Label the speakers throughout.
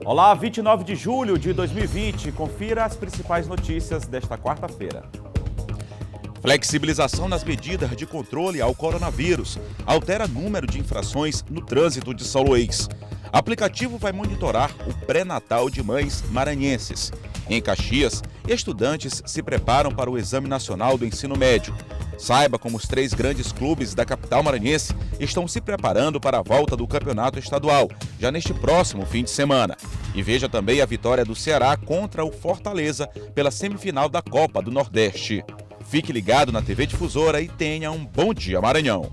Speaker 1: Olá, 29 de julho de 2020. Confira as principais notícias desta quarta-feira.
Speaker 2: Flexibilização nas medidas de controle ao coronavírus altera número de infrações no trânsito de São Luís. Aplicativo vai monitorar o pré-natal de mães maranhenses. Em Caxias, estudantes se preparam para o Exame Nacional do Ensino Médio. Saiba como os 3 grandes clubes da capital maranhense estão se preparando para a volta do campeonato estadual, já neste próximo fim de semana. E veja também a vitória do Ceará contra o Fortaleza pela semifinal da Copa do Nordeste. Fique ligado na TV Difusora e tenha um bom dia, Maranhão!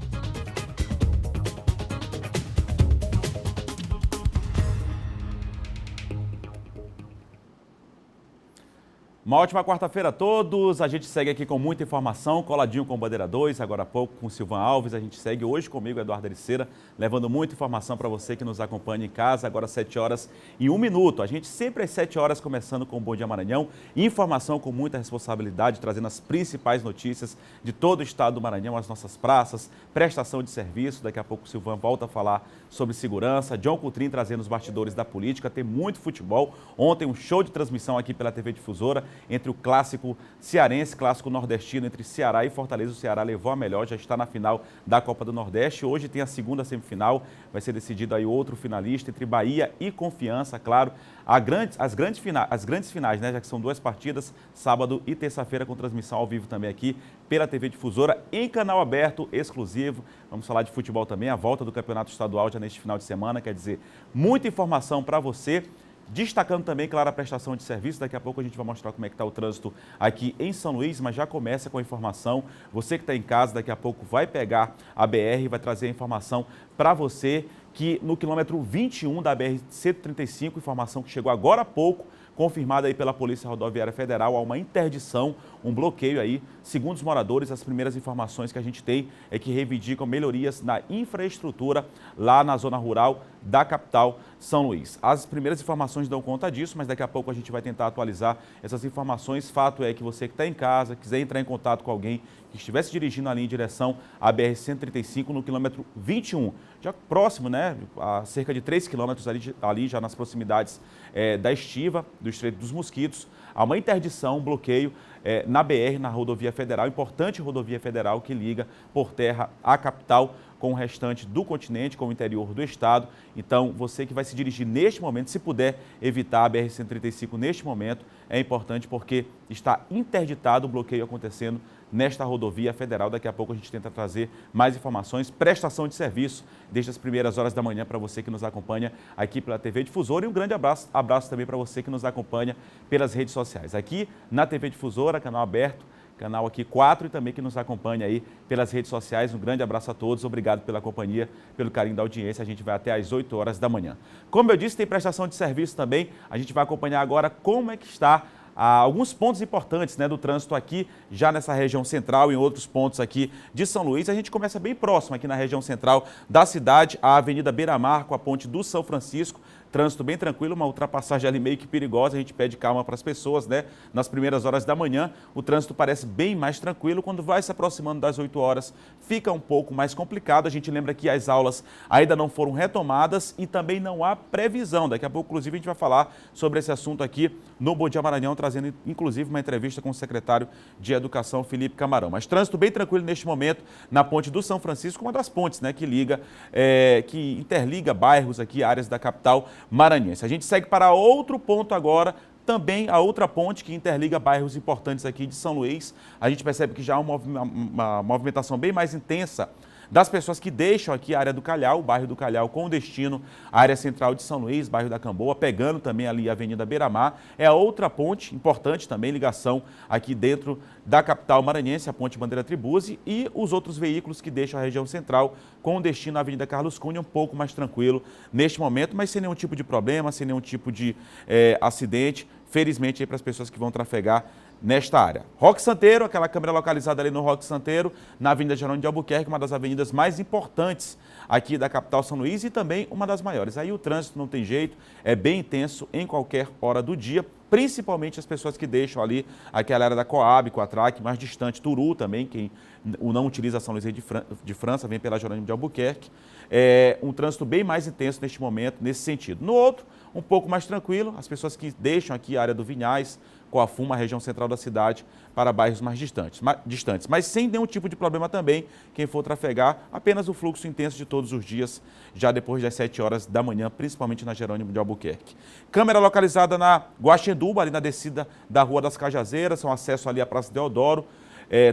Speaker 1: Uma ótima quarta-feira a todos. A gente segue aqui com muita informação, coladinho com o Bandeira 2, agora há pouco com o Silvan Alves. A gente segue hoje comigo, Eduardo Ericeira, levando muita informação para você que nos acompanha em casa, agora 7 horas e 1 minuto. A gente sempre às 7 horas começando com o Bom Dia Maranhão. Informação com muita responsabilidade, trazendo as principais notícias de todo o estado do Maranhão, as nossas praças, prestação de serviço. Daqui a pouco o Silvan volta a falar sobre segurança. John Coutrin trazendo os bastidores da política. Tem muito futebol. Ontem um show de transmissão aqui pela TV Difusora, entre o clássico cearense, clássico nordestino entre Ceará e Fortaleza. O Ceará levou a melhor, já está na final da Copa do Nordeste. Hoje tem a segunda semifinal, vai ser decidido aí outro finalista entre Bahia e Confiança, claro. As grandes finais, né, já que são 2 partidas, sábado e terça-feira, com transmissão ao vivo também aqui pela TV Difusora, em canal aberto, exclusivo. Vamos falar de futebol também, a volta do Campeonato Estadual já neste final de semana, quer dizer, muita informação para você. Destacando também, claro, a prestação de serviço. Daqui a pouco a gente vai mostrar como é que está o trânsito aqui em São Luís, mas já começa com a informação. Você que está em casa, daqui a pouco vai pegar a BR, vai trazer a informação para você que no quilômetro 21 da BR-135, informação que chegou agora há pouco, confirmada aí pela Polícia Rodoviária Federal, há uma interdição, um bloqueio aí. Segundo os moradores, as primeiras informações que a gente tem é que reivindicam melhorias na infraestrutura lá na zona rural da capital São Luís. As primeiras informações dão conta disso, mas daqui a pouco a gente vai tentar atualizar essas informações. Fato é que você que está em casa, quiser entrar em contato com alguém que estivesse dirigindo ali em direção à BR-135 no quilômetro 21, já próximo, né, a cerca de 3 quilômetros ali já nas proximidades da Estiva, do Estreito dos Mosquitos, há uma interdição, um bloqueio na BR, na rodovia federal, importante rodovia federal que liga por terra a capital com o restante do continente, com o interior do estado. Então, você que vai se dirigir neste momento, se puder evitar a BR-135 neste momento, é importante porque está interditado o bloqueio acontecendo nesta rodovia federal. Daqui a pouco a gente tenta trazer mais informações, prestação de serviço desde as primeiras horas da manhã para você que nos acompanha aqui pela TV Difusora, e um grande abraço também para você que nos acompanha pelas redes sociais. Aqui na TV Difusora, canal aberto, canal aqui 4, e também que nos acompanha aí pelas redes sociais. Um grande abraço a todos, obrigado pela companhia, pelo carinho da audiência. A gente vai até às 8 horas da manhã. Como eu disse, tem prestação de serviço também. A gente vai acompanhar agora como é que está alguns pontos importantes, né, do trânsito aqui, já nessa região central e em outros pontos aqui de São Luís. A gente começa bem próximo aqui na região central da cidade, a Avenida Beira-Mar com a ponte do São Francisco. Trânsito bem tranquilo, uma ultrapassagem ali meio que perigosa. A gente pede calma para as pessoas, né? Nas primeiras horas da manhã, o trânsito parece bem mais tranquilo. Quando vai se aproximando das 8 horas, fica um pouco mais complicado. A gente lembra que as aulas ainda não foram retomadas e também não há previsão. Daqui a pouco, inclusive, a gente vai falar sobre esse assunto aqui no Bom Dia Maranhão, trazendo, inclusive, uma entrevista com o secretário de Educação, Felipe Camarão. Mas trânsito bem tranquilo neste momento na ponte do São Francisco, uma das pontes, né, que interliga bairros aqui, áreas da capital maranhense. A gente segue para outro ponto agora, também a outra ponte que interliga bairros importantes aqui de São Luís. A gente percebe que já há uma movimentação bem mais intensa das pessoas que deixam aqui a área do Calhau, o bairro do Calhau, com destino à área central de São Luís, bairro da Camboa, pegando também ali a Avenida Beira-Mar. É a outra ponte importante também, ligação aqui dentro da capital maranhense, a ponte Bandeira Tribuzzi, e os outros veículos que deixam a região central com destino à Avenida Carlos Cunha, um pouco mais tranquilo neste momento, mas sem nenhum tipo de problema, sem nenhum tipo de acidente, felizmente, para as pessoas que vão trafegar nesta área. Roque Santeiro, aquela câmera localizada ali no Roque Santeiro, na Avenida Jerônimo de Albuquerque, uma das avenidas mais importantes aqui da capital São Luís e também uma das maiores. Aí o trânsito não tem jeito, é bem intenso em qualquer hora do dia, principalmente as pessoas que deixam ali aquela área da Coab, Coatrac, mais distante, Turu também, quem não utiliza São Luís de França, vem pela Jerônimo de Albuquerque. É um trânsito bem mais intenso neste momento, nesse sentido. No outro, um pouco mais tranquilo, as pessoas que deixam aqui a área do Vinhais, Coafuma, a região central da cidade, para bairros mais distantes. Mas sem nenhum tipo de problema também, quem for trafegar, apenas o fluxo intenso de todos os dias, já depois das 7 horas da manhã, principalmente na Jerônimo de Albuquerque. Câmera localizada na Guaxinduba, ali na descida da Rua das Cajazeiras, são acesso ali à Praça Deodoro,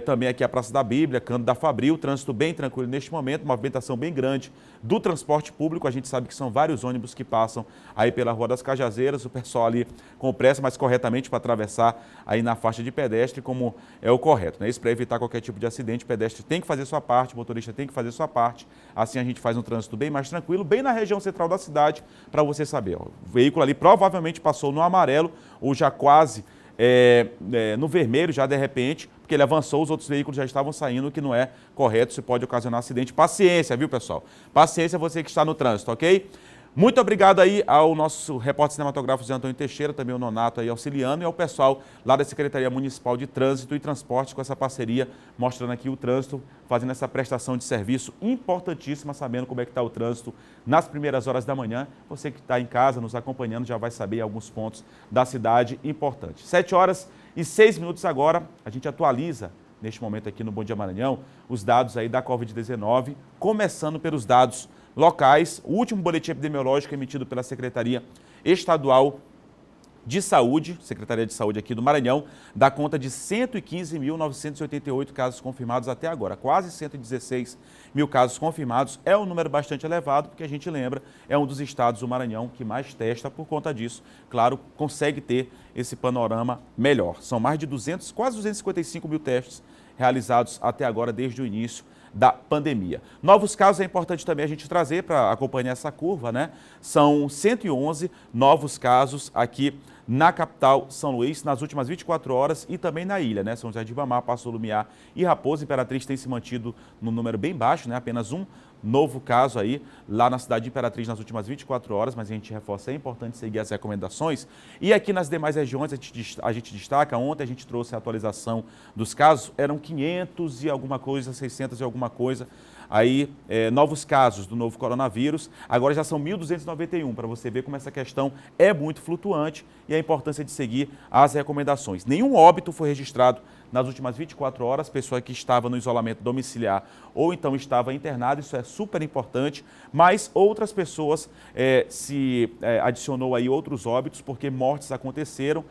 Speaker 1: também aqui a Praça da Bíblia, Cândido da Fabril, trânsito bem tranquilo neste momento, movimentação bem grande do transporte público. A gente sabe que são vários ônibus que passam aí pela Rua das Cajazeiras, o pessoal ali com pressa, mas corretamente para atravessar aí na faixa de pedestre, como é o correto, né? Isso para evitar qualquer tipo de acidente, o pedestre tem que fazer sua parte, o motorista tem que fazer sua parte, assim a gente faz um trânsito bem mais tranquilo, bem na região central da cidade, para você saber, ó, o veículo ali provavelmente passou no amarelo ou já quase no vermelho, já de repente, porque ele avançou, os outros veículos já estavam saindo, o que não é correto, isso pode ocasionar acidente. Paciência, viu, pessoal? Paciência você que está no trânsito, ok? Muito obrigado aí ao nosso repórter cinematográfico Zé Antônio Teixeira, também o Nonato aí auxiliando, e ao pessoal lá da Secretaria Municipal de Trânsito e Transporte com essa parceria, mostrando aqui o trânsito, fazendo essa prestação de serviço importantíssima, sabendo como é que está o trânsito nas primeiras horas da manhã. Você que está em casa nos acompanhando já vai saber alguns pontos da cidade importantes. 7h06 agora, a gente atualiza neste momento aqui no Bom Dia Maranhão os dados aí da Covid-19, começando pelos dados locais. O último boletim epidemiológico emitido pela Secretaria Estadual de Saúde, Secretaria de Saúde aqui do Maranhão, dá conta de 115.988 casos confirmados até agora. Quase 116 mil casos confirmados. É um número bastante elevado, porque a gente lembra, é um dos estados do Maranhão que mais testa. Por conta disso, claro, consegue ter esse panorama melhor. São mais de 200, quase 255 mil testes realizados até agora, desde o início da pandemia. Novos casos é importante também a gente trazer para acompanhar essa curva, né? São 111 novos casos aqui na capital São Luís nas últimas 24 horas e também na ilha, né? São José de Ribamar, Passo Lumiar e Raposa. Imperatriz tem se mantido no número bem baixo, né? Apenas um novo caso aí lá na cidade de Imperatriz nas últimas 24 horas, mas a gente reforça, é importante seguir as recomendações. E aqui nas demais regiões a gente destaca, ontem a gente trouxe a atualização dos casos, eram 500 e alguma coisa, 600 e alguma coisa, aí novos casos do novo coronavírus, agora já são 1.291, para você ver como essa questão é muito flutuante e a importância de seguir as recomendações. Nenhum óbito foi registrado nas últimas 24 horas, pessoa que estava no isolamento domiciliar ou então estava internada, isso é super importante, mas outras pessoas adicionou aí outros óbitos, porque mortes aconteceram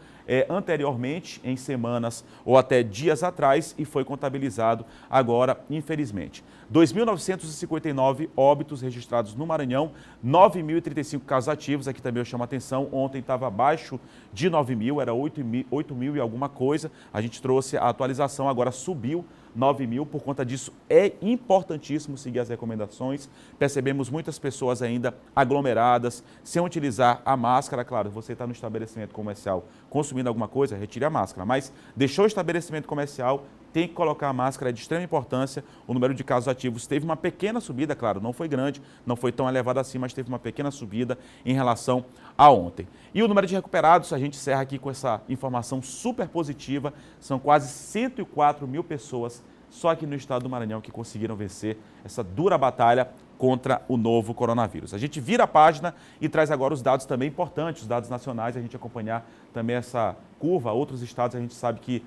Speaker 1: anteriormente, em semanas ou até dias atrás, e foi contabilizado agora, infelizmente. 2.959 óbitos registrados no Maranhão, 9.035 casos ativos, aqui também eu chamo a atenção, ontem estava abaixo de 9.000, era 8.000 e alguma coisa, a gente trouxe a atualização, agora subiu 9.000, por conta disso é importantíssimo seguir as recomendações. Percebemos muitas pessoas ainda aglomeradas, sem utilizar a máscara. Claro, você está no estabelecimento comercial consumindo alguma coisa, retire a máscara, mas deixou o estabelecimento comercial, tem que colocar a máscara, é de extrema importância. O número de casos ativos teve uma pequena subida, claro, não foi grande, não foi tão elevado assim, mas teve uma pequena subida em relação a ontem. E o número de recuperados, a gente encerra aqui com essa informação super positiva, são quase 104 mil pessoas só aqui no estado do Maranhão que conseguiram vencer essa dura batalha contra o novo coronavírus. A gente vira a página e traz agora os dados também importantes, os dados nacionais, a gente acompanhar também essa curva. Outros estados a gente sabe que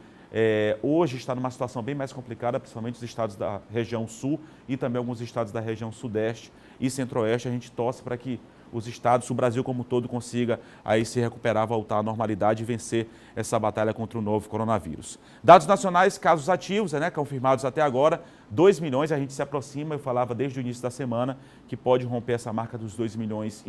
Speaker 1: hoje está numa situação bem mais complicada, principalmente os estados da região sul e também alguns estados da região sudeste e centro-oeste. A gente torce para que os estados, o Brasil como um todo, consiga aí se recuperar, voltar à normalidade e vencer essa batalha contra o novo coronavírus. Dados nacionais, casos ativos, confirmados até agora, 2 milhões, a gente se aproxima, eu falava desde o início da semana que pode romper essa marca dos 2,5 milhões.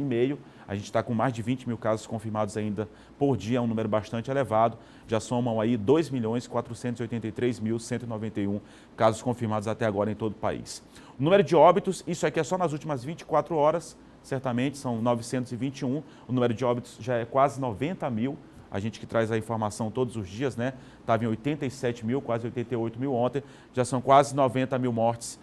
Speaker 1: A gente está com mais de 20 mil casos confirmados ainda por dia, é um número bastante elevado, já somam aí 2.483.191 casos confirmados até agora em todo o país. O número de óbitos, isso aqui é só nas últimas 24 horas, certamente são 921, o número de óbitos já é quase 90 mil, a gente que traz a informação todos os dias, né? Estava em 87 mil, quase 88 mil ontem, já são quase 90 mil mortes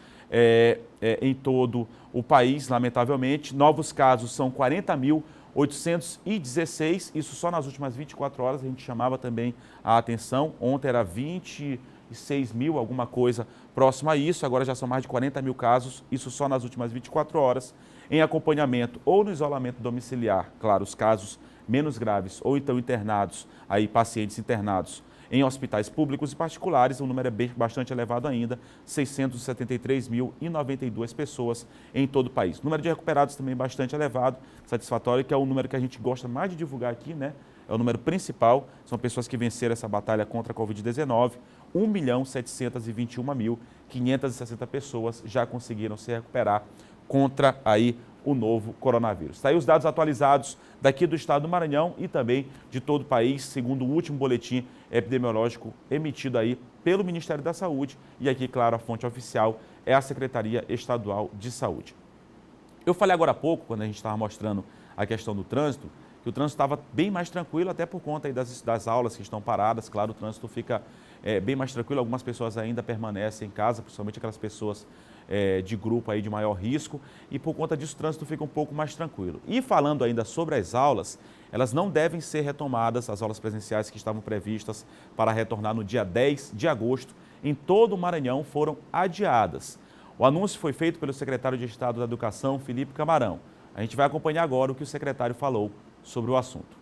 Speaker 1: em todo o país, lamentavelmente. Novos casos são 40.816, isso só nas últimas 24 horas, a gente chamava também a atenção, ontem era 26 mil, alguma coisa próximo a isso, agora já são mais de 40 mil casos, isso só nas últimas 24 horas. em acompanhamento ou no isolamento domiciliar, claro, os casos menos graves, ou então internados, aí pacientes internados em hospitais públicos e particulares, o número é bastante elevado ainda, 673.092 pessoas em todo o país. O número de recuperados também bastante elevado, satisfatório, que é o número que a gente gosta mais de divulgar aqui, né? É o número principal, são pessoas que venceram essa batalha contra a Covid-19, 1.721.560 pessoas já conseguiram se recuperar contra aí o novo coronavírus. Está aí os dados atualizados daqui do estado do Maranhão e também de todo o país, segundo o último boletim epidemiológico emitido aí pelo Ministério da Saúde. E aqui, claro, a fonte oficial é a Secretaria Estadual de Saúde. Eu falei agora há pouco, quando a gente estava mostrando a questão do trânsito, que o trânsito estava bem mais tranquilo, até por conta aí das aulas que estão paradas. Claro, o trânsito fica bem mais tranquilo, algumas pessoas ainda permanecem em casa, principalmente aquelas pessoas de grupo aí de maior risco, e por conta disso o trânsito fica um pouco mais tranquilo. E falando ainda sobre as aulas, elas não devem ser retomadas, as aulas presenciais que estavam previstas para retornar no dia 10 de agosto, em todo o Maranhão foram adiadas. O anúncio foi feito pelo secretário de Estado da Educação, Felipe Camarão. A gente vai acompanhar agora o que o secretário falou sobre o assunto.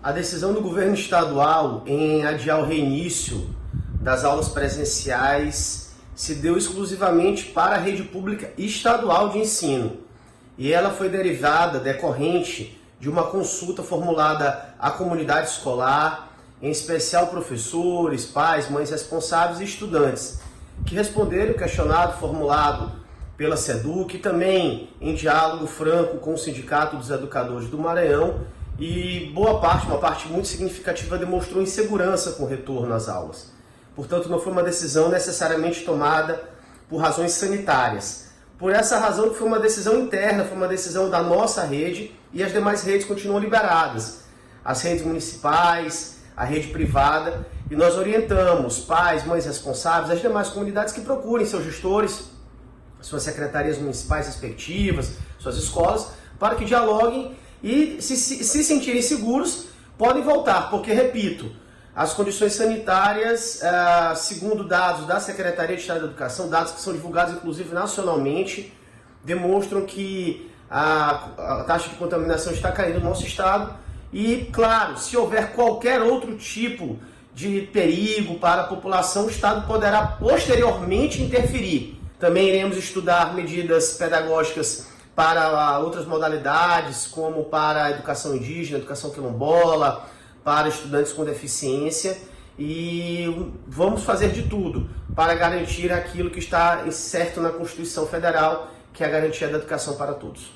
Speaker 3: A decisão do governo estadual em adiar o reinício das aulas presenciais se deu exclusivamente para a rede pública estadual de ensino. E ela foi decorrente de uma consulta formulada à comunidade escolar, em especial professores, pais, mães responsáveis e estudantes, que responderam o questionário formulado pela SEDUC e também em diálogo franco com o Sindicato dos Educadores do Maranhão, e uma parte muito significativa, demonstrou insegurança com o retorno às aulas. Portanto, não foi uma decisão necessariamente tomada por razões sanitárias. Por essa razão, foi uma decisão interna, foi uma decisão da nossa rede, e as demais redes continuam liberadas. As redes municipais, a rede privada, e nós orientamos pais, mães responsáveis, as demais comunidades que procurem seus gestores, suas secretarias municipais respectivas, suas escolas, para que dialoguem e, se sentirem seguros, podem voltar, porque, repito, as condições sanitárias, segundo dados da Secretaria de Estado da Educação, dados que são divulgados inclusive nacionalmente, demonstram que a taxa de contaminação está caindo no nosso estado. E, claro, se houver qualquer outro tipo de perigo para a população, o Estado poderá posteriormente interferir. Também iremos estudar medidas pedagógicas para outras modalidades, como para a educação indígena, educação quilombola, para estudantes com deficiência, e vamos fazer de tudo para garantir aquilo que está certo na Constituição Federal, que é a garantia da educação para todos.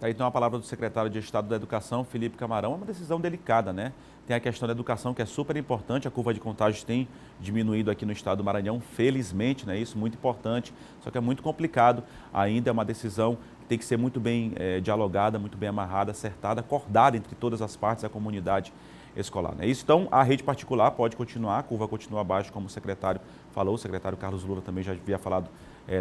Speaker 1: Tá aí então a palavra do secretário de Estado da Educação, Felipe Camarão. É uma decisão delicada, né? Tem a questão da educação, que é super importante. A curva de contágios tem diminuído aqui no estado do Maranhão, felizmente, né? Isso, muito importante. Só que é muito complicado ainda, é uma decisão que tem que ser muito bem dialogada, muito bem amarrada, acertada, acordada entre todas as partes da comunidade escolar, né? Isso, então, a rede particular pode continuar, a curva continua abaixo, como o secretário falou. O secretário Carlos Lula também já havia falado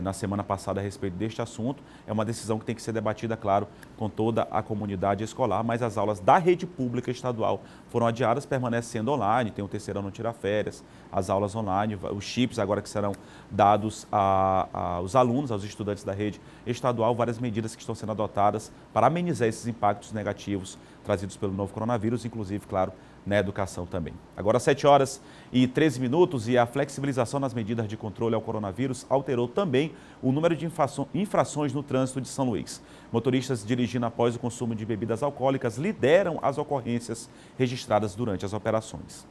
Speaker 1: na semana passada a respeito deste assunto. É uma decisão que tem que ser debatida, claro, com toda a comunidade escolar, mas as aulas da rede pública estadual foram adiadas, permanecendo online. Tem o terceirão não tira férias, as aulas online, os chips agora que serão dados aos alunos, aos estudantes da rede estadual, várias medidas que estão sendo adotadas para amenizar esses impactos negativos trazidos pelo novo coronavírus, inclusive, claro, na educação também. Agora 7h13 e a flexibilização nas medidas de controle ao coronavírus alterou também o número de infrações no trânsito de São Luís. Motoristas dirigindo após o consumo de bebidas alcoólicas lideram as ocorrências registradas durante as operações.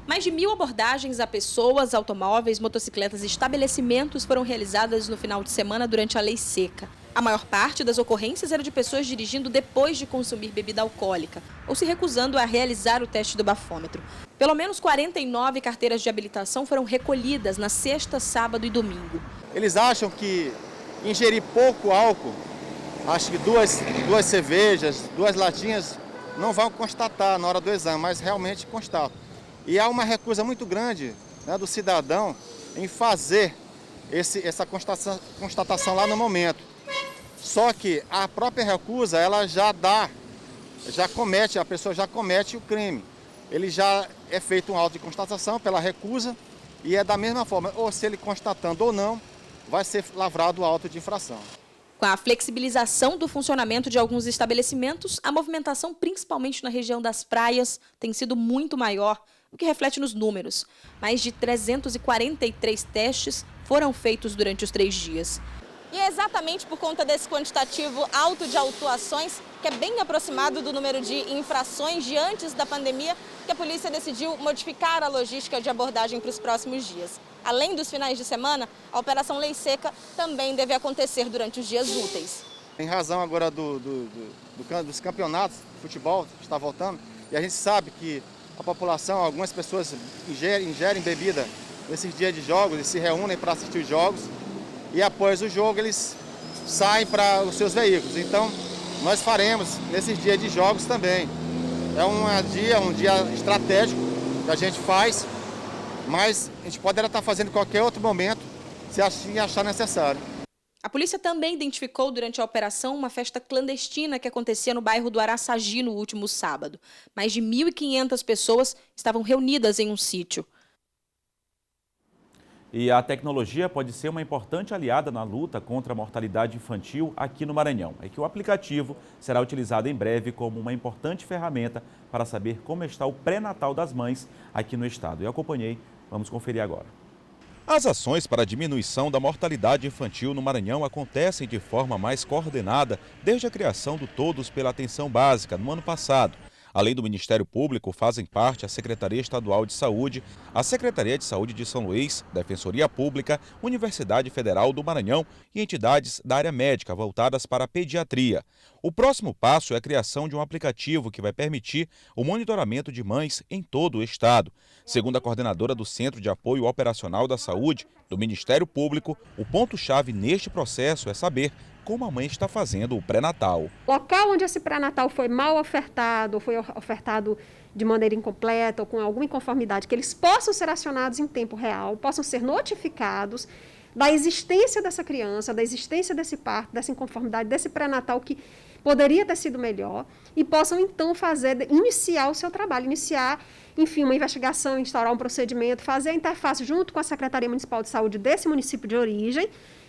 Speaker 4: Mais de 1.000 abordagens a pessoas, automóveis, motocicletas e estabelecimentos foram realizadas no final de semana durante a lei seca. A maior parte das ocorrências era de pessoas dirigindo depois de consumir bebida alcoólica ou se recusando a realizar o teste do bafômetro. Pelo menos 49 carteiras de habilitação foram recolhidas na sexta, sábado e domingo.
Speaker 5: Eles acham que ingerir pouco álcool, acho que duas cervejas, 2 latinhas, não vão constatar na hora do exame, mas realmente constatam. E há uma recusa muito grande, né, do cidadão em fazer essa constatação lá no momento. Só que a própria recusa, ela a pessoa já comete o crime. Ele já é feito um auto de constatação pela recusa e é da mesma forma, ou se ele constatando ou não, vai ser lavrado o auto de infração.
Speaker 4: Com a flexibilização do funcionamento de alguns estabelecimentos, a movimentação, principalmente na região das praias, tem sido muito maior, o que reflete nos números. Mais de 343 testes foram feitos durante os 3 dias. E é exatamente por conta desse quantitativo alto de autuações, que é bem aproximado do número de infrações de antes da pandemia, que a polícia decidiu modificar a logística de abordagem para os próximos dias. Além dos finais de semana, a Operação Lei Seca também deve acontecer durante os dias úteis.
Speaker 5: Em razão agora dos campeonatos de futebol que está voltando, e a gente sabe que a população, algumas pessoas ingerem bebida nesses dias de jogos, eles se reúnem para assistir os jogos e após o jogo eles saem para os seus veículos. Então nós faremos nesses dias de jogos também. É um dia estratégico que a gente faz, mas a gente poderá estar fazendo em qualquer outro momento, se assim achar necessário.
Speaker 4: A polícia também identificou durante a operação uma festa clandestina que acontecia no bairro do Araçagi no último sábado. Mais de 1.500 pessoas estavam reunidas em um sítio.
Speaker 1: E a tecnologia pode ser uma importante aliada na luta contra a mortalidade infantil aqui no Maranhão. É que o aplicativo será utilizado em breve como uma importante ferramenta para saber como está o pré-natal das mães aqui no estado. Eu acompanhei, vamos conferir agora.
Speaker 2: As ações para a diminuição da mortalidade infantil no Maranhão acontecem de forma mais coordenada desde a criação do Todos pela Atenção Básica no ano passado. Além do Ministério Público, fazem parte a Secretaria Estadual de Saúde, a Secretaria de Saúde de São Luís, Defensoria Pública, Universidade Federal do Maranhão e entidades da área médica voltadas para a pediatria. O próximo passo é a criação de um aplicativo que vai permitir o monitoramento de mães em todo o estado. Segundo a coordenadora do Centro de Apoio Operacional da Saúde, do Ministério Público, o ponto-chave neste processo é saber como a mãe está fazendo o pré-natal.
Speaker 6: Local onde esse pré-natal foi mal ofertado, ou foi ofertado de maneira incompleta ou com alguma inconformidade, que eles possam ser acionados em tempo real, possam ser notificados da existência dessa criança, da existência desse parto, dessa inconformidade, desse pré-natal que poderia ter sido melhor e possam então iniciar o seu trabalho, enfim, uma investigação, instaurar um procedimento, fazer a interface junto com a Secretaria Municipal de Saúde desse município de origem,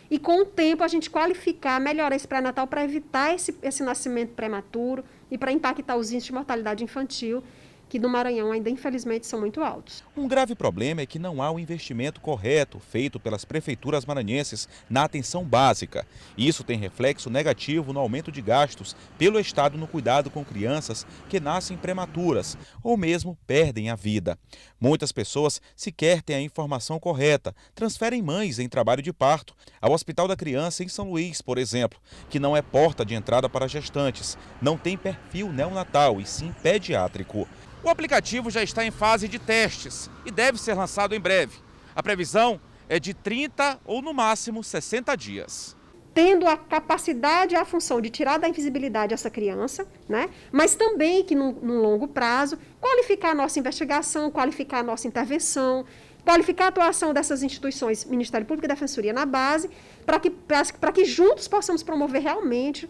Speaker 6: e com o tempo a gente qualificar, melhorar esse pré-natal para evitar esse nascimento prematuro e para impactar os índices de mortalidade infantil, que no Maranhão ainda infelizmente são muito altos.
Speaker 2: Um grave problema é que não há o investimento correto feito pelas prefeituras maranhenses na atenção básica. Isso tem reflexo negativo no aumento de gastos pelo Estado no cuidado com crianças que nascem prematuras ou mesmo perdem a vida. Muitas pessoas sequer têm a informação correta, transferem mães em trabalho de parto ao Hospital da Criança em São Luís, por exemplo, que não é porta de entrada para gestantes, não tem perfil neonatal e sim pediátrico. O aplicativo já está em fase de testes e deve ser lançado em breve. A previsão é de 30 ou no máximo 60 dias.
Speaker 6: Tendo a capacidade e a função de tirar da invisibilidade essa criança, né? Mas também que num longo prazo, qualificar a nossa investigação, qualificar a nossa intervenção, qualificar a atuação dessas instituições, Ministério Público e Defensoria na base, para que juntos possamos promover realmente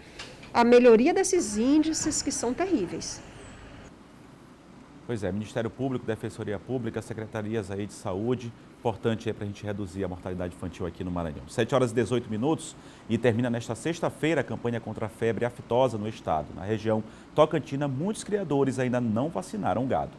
Speaker 6: a melhoria desses índices que são terríveis.
Speaker 1: Pois é, Ministério Público, Defensoria Pública, Secretarias aí de Saúde, importante para a gente reduzir a mortalidade infantil aqui no Maranhão. 7h18 e termina nesta sexta-feira a campanha contra a febre aftosa no estado. Na região Tocantina, muitos criadores ainda não vacinaram o gado.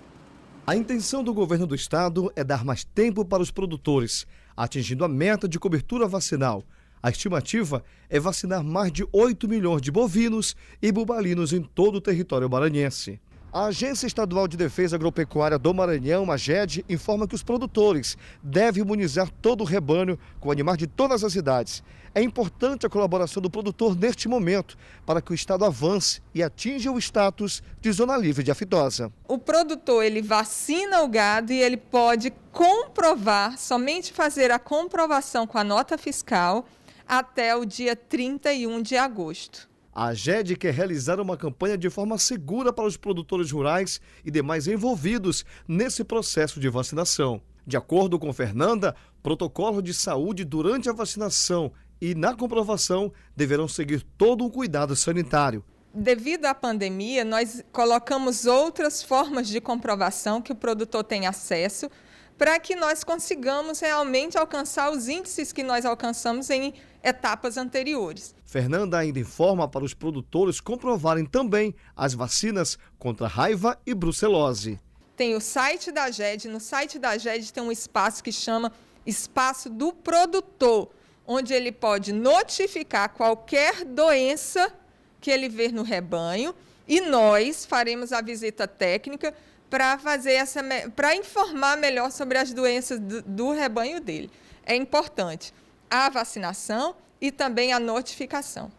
Speaker 7: A intenção do governo do estado é dar mais tempo para os produtores, atingindo a meta de cobertura vacinal. A estimativa é vacinar mais de 8 milhões de bovinos e bubalinos em todo o território maranhense. A Agência Estadual de Defesa Agropecuária do Maranhão, AGED, informa que os produtores devem imunizar todo o rebanho com animais de todas as idades. É importante a colaboração do produtor neste momento para que o estado avance e atinja o status de zona livre de aftosa.
Speaker 8: O produtor, ele vacina o gado e ele pode comprovar, somente fazer a comprovação com a nota fiscal até o dia 31 de agosto.
Speaker 7: A AGED quer realizar uma campanha de forma segura para os produtores rurais e demais envolvidos nesse processo de vacinação. De acordo com Fernanda, protocolos de saúde durante a vacinação e na comprovação deverão seguir todo um cuidado sanitário.
Speaker 8: Devido à pandemia, nós colocamos outras formas de comprovação que o produtor tem acesso para que nós consigamos realmente alcançar os índices que nós alcançamos em etapas anteriores.
Speaker 7: Fernanda ainda informa para os produtores comprovarem também as vacinas contra raiva e brucelose.
Speaker 8: Tem o site da AGED, no site da AGED tem um espaço que chama Espaço do Produtor, onde ele pode notificar qualquer doença que ele ver no rebanho e nós faremos a visita técnica para informar melhor sobre as doenças do rebanho dele. É importante a vacinação e também a notificação.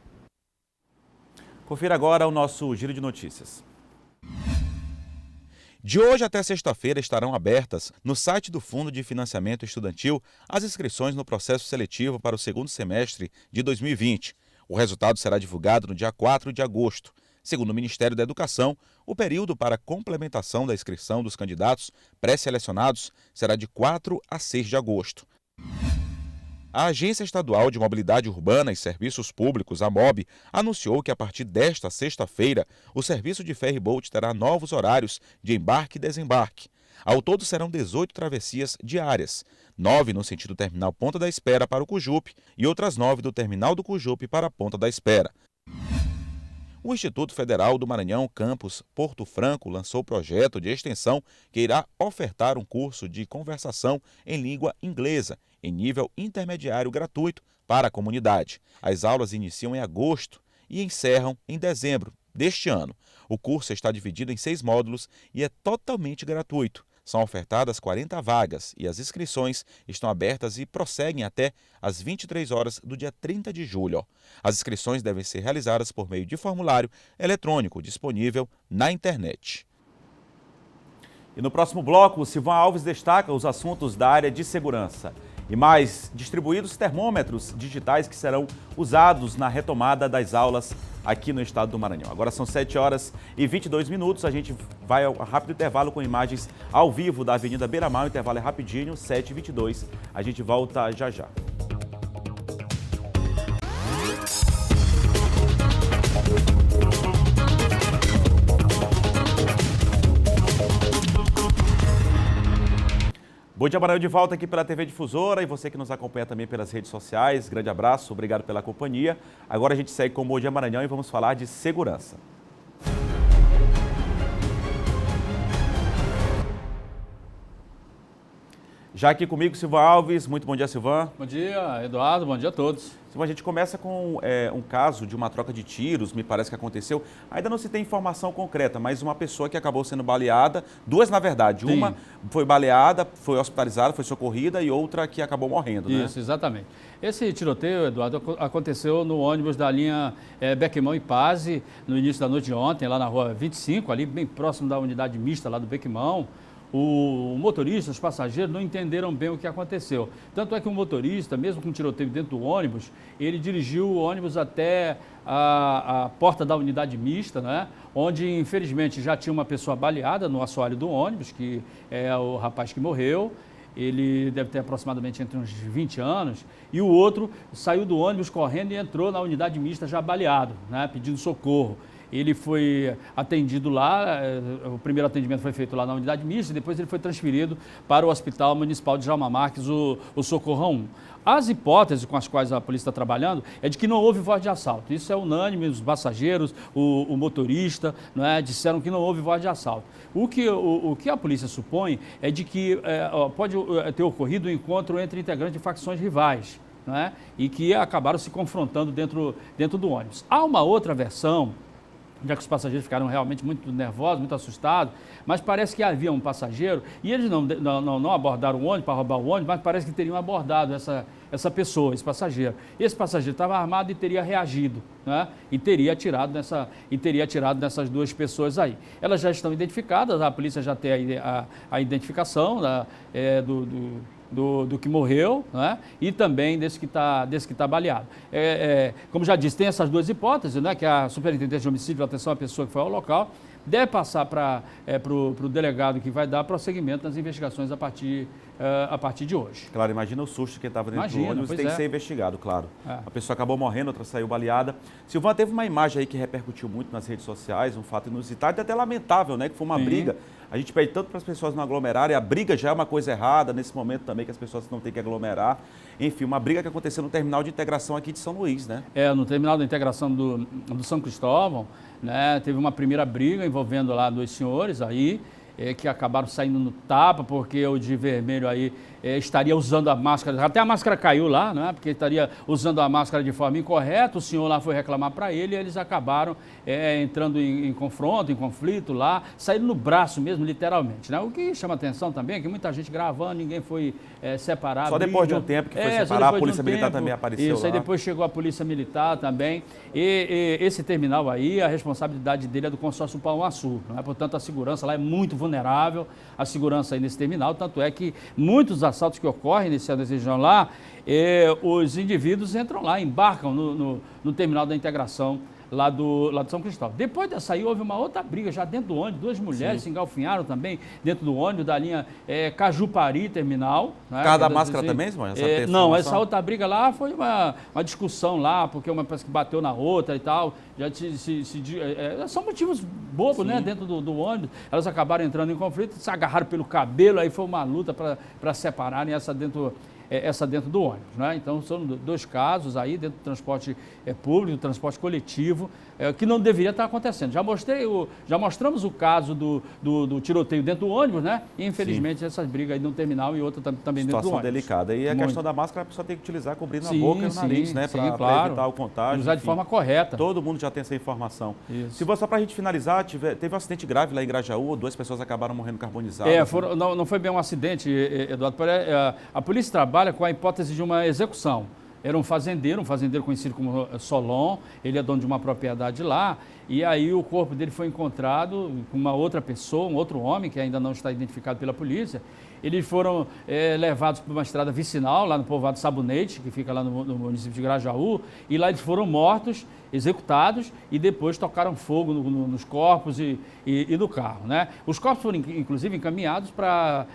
Speaker 1: Confira agora o nosso giro de notícias.
Speaker 2: De hoje até sexta-feira estarão abertas, no site do Fundo de Financiamento Estudantil, as inscrições no processo seletivo para o segundo semestre de 2020. O resultado será divulgado no dia 4 de agosto. Segundo o Ministério da Educação, o período para a complementação da inscrição dos candidatos pré-selecionados será de 4 a 6 de agosto. A Agência Estadual de Mobilidade Urbana e Serviços Públicos, AMOB, anunciou que a partir desta sexta-feira, o serviço de ferry-boat terá novos horários de embarque e desembarque. Ao todo serão 18 travessias diárias, 9 no sentido terminal Ponta da Espera para o Cujupe e outras 9 do terminal do Cujupe para a Ponta da Espera. O Instituto Federal do Maranhão, campus Porto Franco, lançou o projeto de extensão que irá ofertar um curso de conversação em língua inglesa, em nível intermediário gratuito para a comunidade. As aulas iniciam em agosto e encerram em dezembro deste ano. O curso está dividido em 6 módulos e é totalmente gratuito. São ofertadas 40 vagas e as inscrições estão abertas e prosseguem até às 23 horas do dia 30 de julho. As inscrições devem ser realizadas por meio de formulário eletrônico disponível na internet.
Speaker 1: E no próximo bloco, o Silvan Alves destaca os assuntos da área de segurança. E mais, distribuídos termômetros digitais que serão usados na retomada das aulas aqui no estado do Maranhão. Agora são 7 horas e 22 minutos, a gente vai ao rápido intervalo com imagens ao vivo da Avenida Beira-Mar, o intervalo é rapidinho, 7h22, a gente volta já já. Bom dia, Maranhão, de volta aqui pela TV Difusora e você que nos acompanha também pelas redes sociais. Grande abraço, obrigado pela companhia. Agora a gente segue com o Bom Dia Maranhão e vamos falar de segurança. Já aqui comigo, Silvan Alves. Muito bom dia, Silvan.
Speaker 9: Bom dia, Eduardo. Bom dia a todos.
Speaker 1: Silvan, a gente começa com um caso de uma troca de tiros, me parece que aconteceu. Ainda não se tem informação concreta, mas uma pessoa que acabou sendo baleada, duas na verdade. Sim. Uma foi baleada, foi hospitalizada, foi socorrida e outra que acabou morrendo, né?
Speaker 9: Isso, exatamente. Esse tiroteio, Eduardo, aconteceu no ônibus da linha Bequimão e Pazzi, no início da noite de ontem, lá na rua 25, ali bem próximo da unidade mista lá do Bequimão. O motorista, os passageiros não entenderam bem o que aconteceu. Tanto é que o motorista, mesmo com tiroteio dentro do ônibus, ele dirigiu o ônibus até a porta da unidade mista, né? Onde infelizmente já tinha uma pessoa baleada no assoalho do ônibus, que é o rapaz que morreu. Ele deve ter aproximadamente entre uns 20 anos, e o outro saiu do ônibus correndo e entrou na unidade mista já baleado, né? Pedindo socorro. Ele foi atendido lá, o primeiro atendimento foi feito lá na unidade mista, e depois ele foi transferido para o Hospital Municipal de Jalma Marques, o Socorrão 1. As hipóteses com as quais a polícia está trabalhando é de que não houve voz de assalto. Isso é unânime, os passageiros, o motorista, não é, disseram que não houve voz de assalto. O que a polícia supõe é de que pode ter ocorrido um encontro entre integrantes de facções rivais, não é, e que acabaram se confrontando dentro do ônibus. Há uma outra versão, já que os passageiros ficaram realmente muito nervosos, muito assustados, mas parece que havia um passageiro, e eles não abordaram o ônibus para roubar o ônibus, mas parece que teriam abordado essa pessoa, esse passageiro. Esse passageiro estava armado e teria reagido, né? E teria atirado nessas duas pessoas aí. Elas já estão identificadas, a polícia já tem a identificação do que morreu, né? E também desse que está baleado. Como já disse, tem essas duas hipóteses, né? Que a superintendente de homicídio, atenção à pessoa que foi ao local, deve passar para o delegado que vai dar prosseguimento nas investigações a partir a partir de hoje.
Speaker 1: Claro, imagina o susto que estava dentro do ônibus, tem que ser investigado, claro. A pessoa acabou morrendo, outra saiu baleada. Silvana, teve uma imagem aí que repercutiu muito nas redes sociais, um fato inusitado e até lamentável, né? Que foi uma briga. A gente pede tanto para as pessoas não aglomerarem, a briga já é uma coisa errada, nesse momento também que as pessoas não têm que aglomerar. Enfim, uma briga que aconteceu no terminal de integração aqui de São Luís, né?
Speaker 9: No terminal de integração do São Cristóvão, né? Teve uma primeira briga envolvendo lá 2 senhores aí, que acabaram saindo no tapa, porque o de vermelho aí estaria usando a máscara, até a máscara caiu lá, né? Porque estaria usando a máscara de forma incorreta, o senhor lá foi reclamar para ele e eles acabaram entrando em confronto, em conflito lá, saíram no braço mesmo, literalmente, né? O que chama atenção também é que muita gente gravando, ninguém foi separado.
Speaker 1: Só depois de um tempo que foi separar, a Polícia Militar também apareceu
Speaker 9: Isso,
Speaker 1: lá.
Speaker 9: aí depois chegou a Polícia Militar também, e esse terminal aí, a responsabilidade dele é do consórcio Pão Açúcar, né? Portanto, a segurança lá é muito vulnerável, a segurança aí nesse terminal, tanto é que muitos assaltos que ocorrem nessa região lá, os indivíduos entram lá, embarcam no terminal da integração lá do São Cristóvão. Depois dessa aí, houve uma outra briga já dentro do ônibus, 2 mulheres se engalfinharam também dentro do ônibus da linha Cajupari Terminal.
Speaker 1: Né? Por causa da máscara também, Simone?
Speaker 9: Não, essa outra briga lá foi uma discussão lá, porque uma parece que bateu na outra e tal. São motivos bobos, né, dentro do ônibus. Elas acabaram entrando em conflito, se agarraram pelo cabelo, aí foi uma luta para separarem essa dentro do ônibus, né? Então, são 2 casos aí dentro do transporte público, do transporte coletivo, que não deveria estar acontecendo. Já mostramos o caso do tiroteio dentro do ônibus, né? E, infelizmente, essas brigas aí no terminal e outra também dentro do ônibus.
Speaker 1: Situação delicada. E a questão da máscara, a pessoa tem que utilizar cobrindo a boca e o nariz, né? Para evitar o contágio.
Speaker 9: Usar de forma correta.
Speaker 1: Todo mundo já tem essa informação. Se só para a gente finalizar, teve um acidente grave lá em Grajaú, 2 pessoas acabaram morrendo carbonizadas.
Speaker 9: Não foi bem um acidente, Eduardo. A polícia trabalha com a hipótese de uma execução. Era um fazendeiro conhecido como Solon, ele é dono de uma propriedade lá, e aí o corpo dele foi encontrado com uma outra pessoa, um outro homem, que ainda não está identificado pela polícia. Eles foram levados para uma estrada vicinal, lá no povoado Sabonete, que fica lá no município de Grajaú, e lá eles foram mortos, executados, e depois tocaram fogo nos corpos e no carro, né? Os corpos foram, inclusive, encaminhados para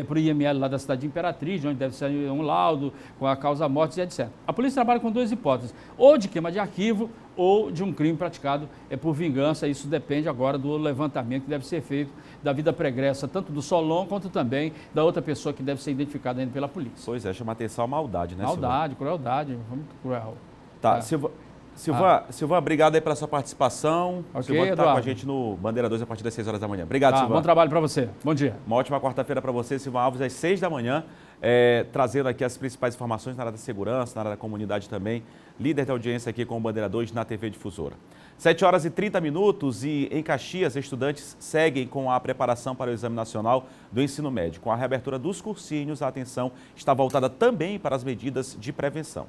Speaker 9: o IML lá da cidade de Imperatriz, onde deve ser um laudo com a causa-mortes e etc. A polícia trabalha com 2 hipóteses, ou de queima de arquivo, ou de um crime praticado por vingança. Isso depende agora do levantamento que deve ser feito da vida pregressa, tanto do Solon quanto também da outra pessoa que deve ser identificada ainda pela polícia.
Speaker 1: Pois é, chama atenção a maldade, né,
Speaker 9: Maldade, crueldade, muito cruel.
Speaker 1: Tá, Silvana, obrigado aí pela sua participação. Silvana está com a gente no Bandeira 2 a partir das 6 horas da manhã. Obrigado, Silvana.
Speaker 9: Bom trabalho para você. Bom dia.
Speaker 1: Uma ótima quarta-feira para você, Silvana Alves, às 6 da manhã, trazendo aqui as principais informações na área da segurança, na área da comunidade também, líder de audiência aqui com o Bandeira 2 na TV Difusora. 7 horas e 30 minutos e em Caxias, estudantes seguem com a preparação para o Exame Nacional do Ensino Médio. Com a reabertura dos cursinhos, a atenção está voltada também para as medidas de prevenção.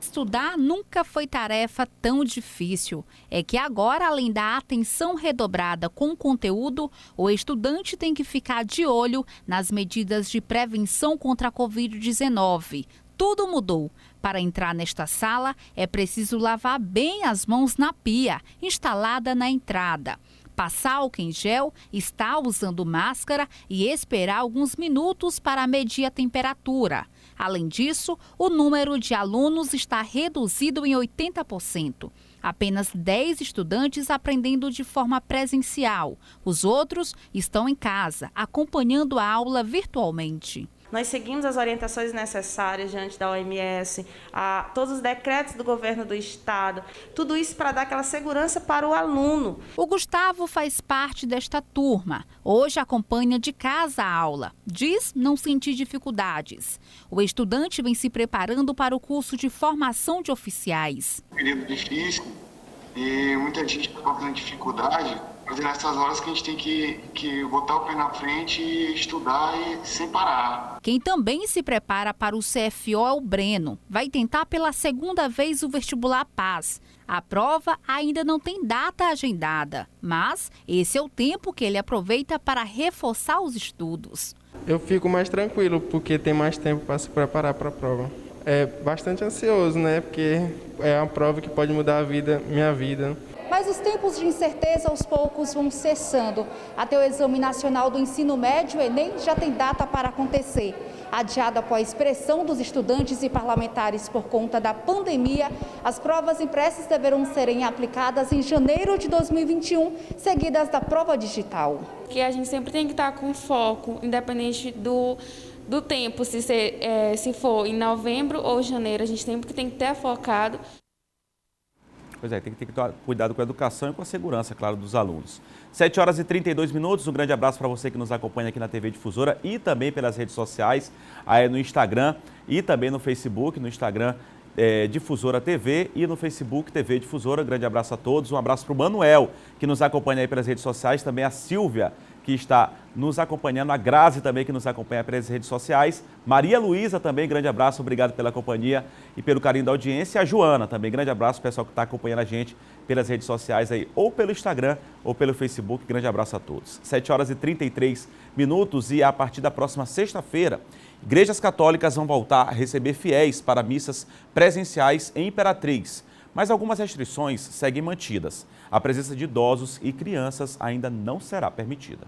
Speaker 10: Estudar nunca foi tarefa tão difícil. É que agora, além da atenção redobrada com o conteúdo, o estudante tem que ficar de olho nas medidas de prevenção contra a Covid-19. Tudo mudou. Para entrar nesta sala, é preciso lavar bem as mãos na pia, instalada na entrada. Passar álcool em gel, estar usando máscara e esperar alguns minutos para medir a temperatura. Além disso, o número de alunos está reduzido em 80%. Apenas 10 estudantes aprendendo de forma presencial. Os outros estão em casa, acompanhando a aula virtualmente.
Speaker 11: Nós seguimos as orientações necessárias diante da OMS, todos os decretos do governo do estado, tudo isso para dar aquela segurança para o aluno.
Speaker 10: O Gustavo faz parte desta turma. Hoje acompanha de casa a aula. Diz não sentir dificuldades. O estudante vem se preparando para o curso de formação de oficiais.
Speaker 12: Período difícil e muita gente está passando dificuldade. Mas é nessas horas que a gente tem que botar o pé na frente e estudar e sem parar.
Speaker 10: Quem também se prepara para o CFO é o Breno. Vai tentar pela 2ª vez o vestibular Paz. A prova ainda não tem data agendada, mas esse é o tempo que ele aproveita para reforçar os estudos.
Speaker 13: Eu fico mais tranquilo porque tem mais tempo para se preparar para a prova. É bastante ansioso, né? Porque é uma prova que pode mudar minha vida.
Speaker 14: Mas Mas os tempos de incerteza aos poucos vão cessando. Até o Exame Nacional do Ensino Médio, Enem, já tem data para acontecer. Adiado após pressão dos estudantes e parlamentares por conta da pandemia, as provas impressas deverão serem aplicadas em janeiro de 2021, seguidas da prova digital.
Speaker 15: Que a gente sempre tem que estar com foco, independente do tempo, se for em novembro ou janeiro, a gente sempre tem que ter focado.
Speaker 1: Pois é, tem que ter cuidado com a educação e com a segurança, claro, dos alunos. 7 horas e 32 minutos, um grande abraço para você que nos acompanha aqui na TV Difusora e também pelas redes sociais, aí no Instagram e também no Facebook, no Instagram Difusora TV e no Facebook TV Difusora. Grande abraço a todos, um abraço para o Manuel, que nos acompanha aí pelas redes sociais, também a Silvia, que está nos acompanhando, a Grazi também, que nos acompanha pelas redes sociais, Maria Luísa também, grande abraço, obrigado pela companhia e pelo carinho da audiência, e a Joana também, grande abraço, pessoal que está acompanhando a gente pelas redes sociais aí, ou pelo Instagram ou pelo Facebook, grande abraço a todos. 7 horas e 33 minutos e a partir da próxima sexta-feira, igrejas católicas vão voltar a receber fiéis para missas presenciais em Imperatriz, mas algumas restrições seguem mantidas. A presença de idosos e crianças ainda não será permitida.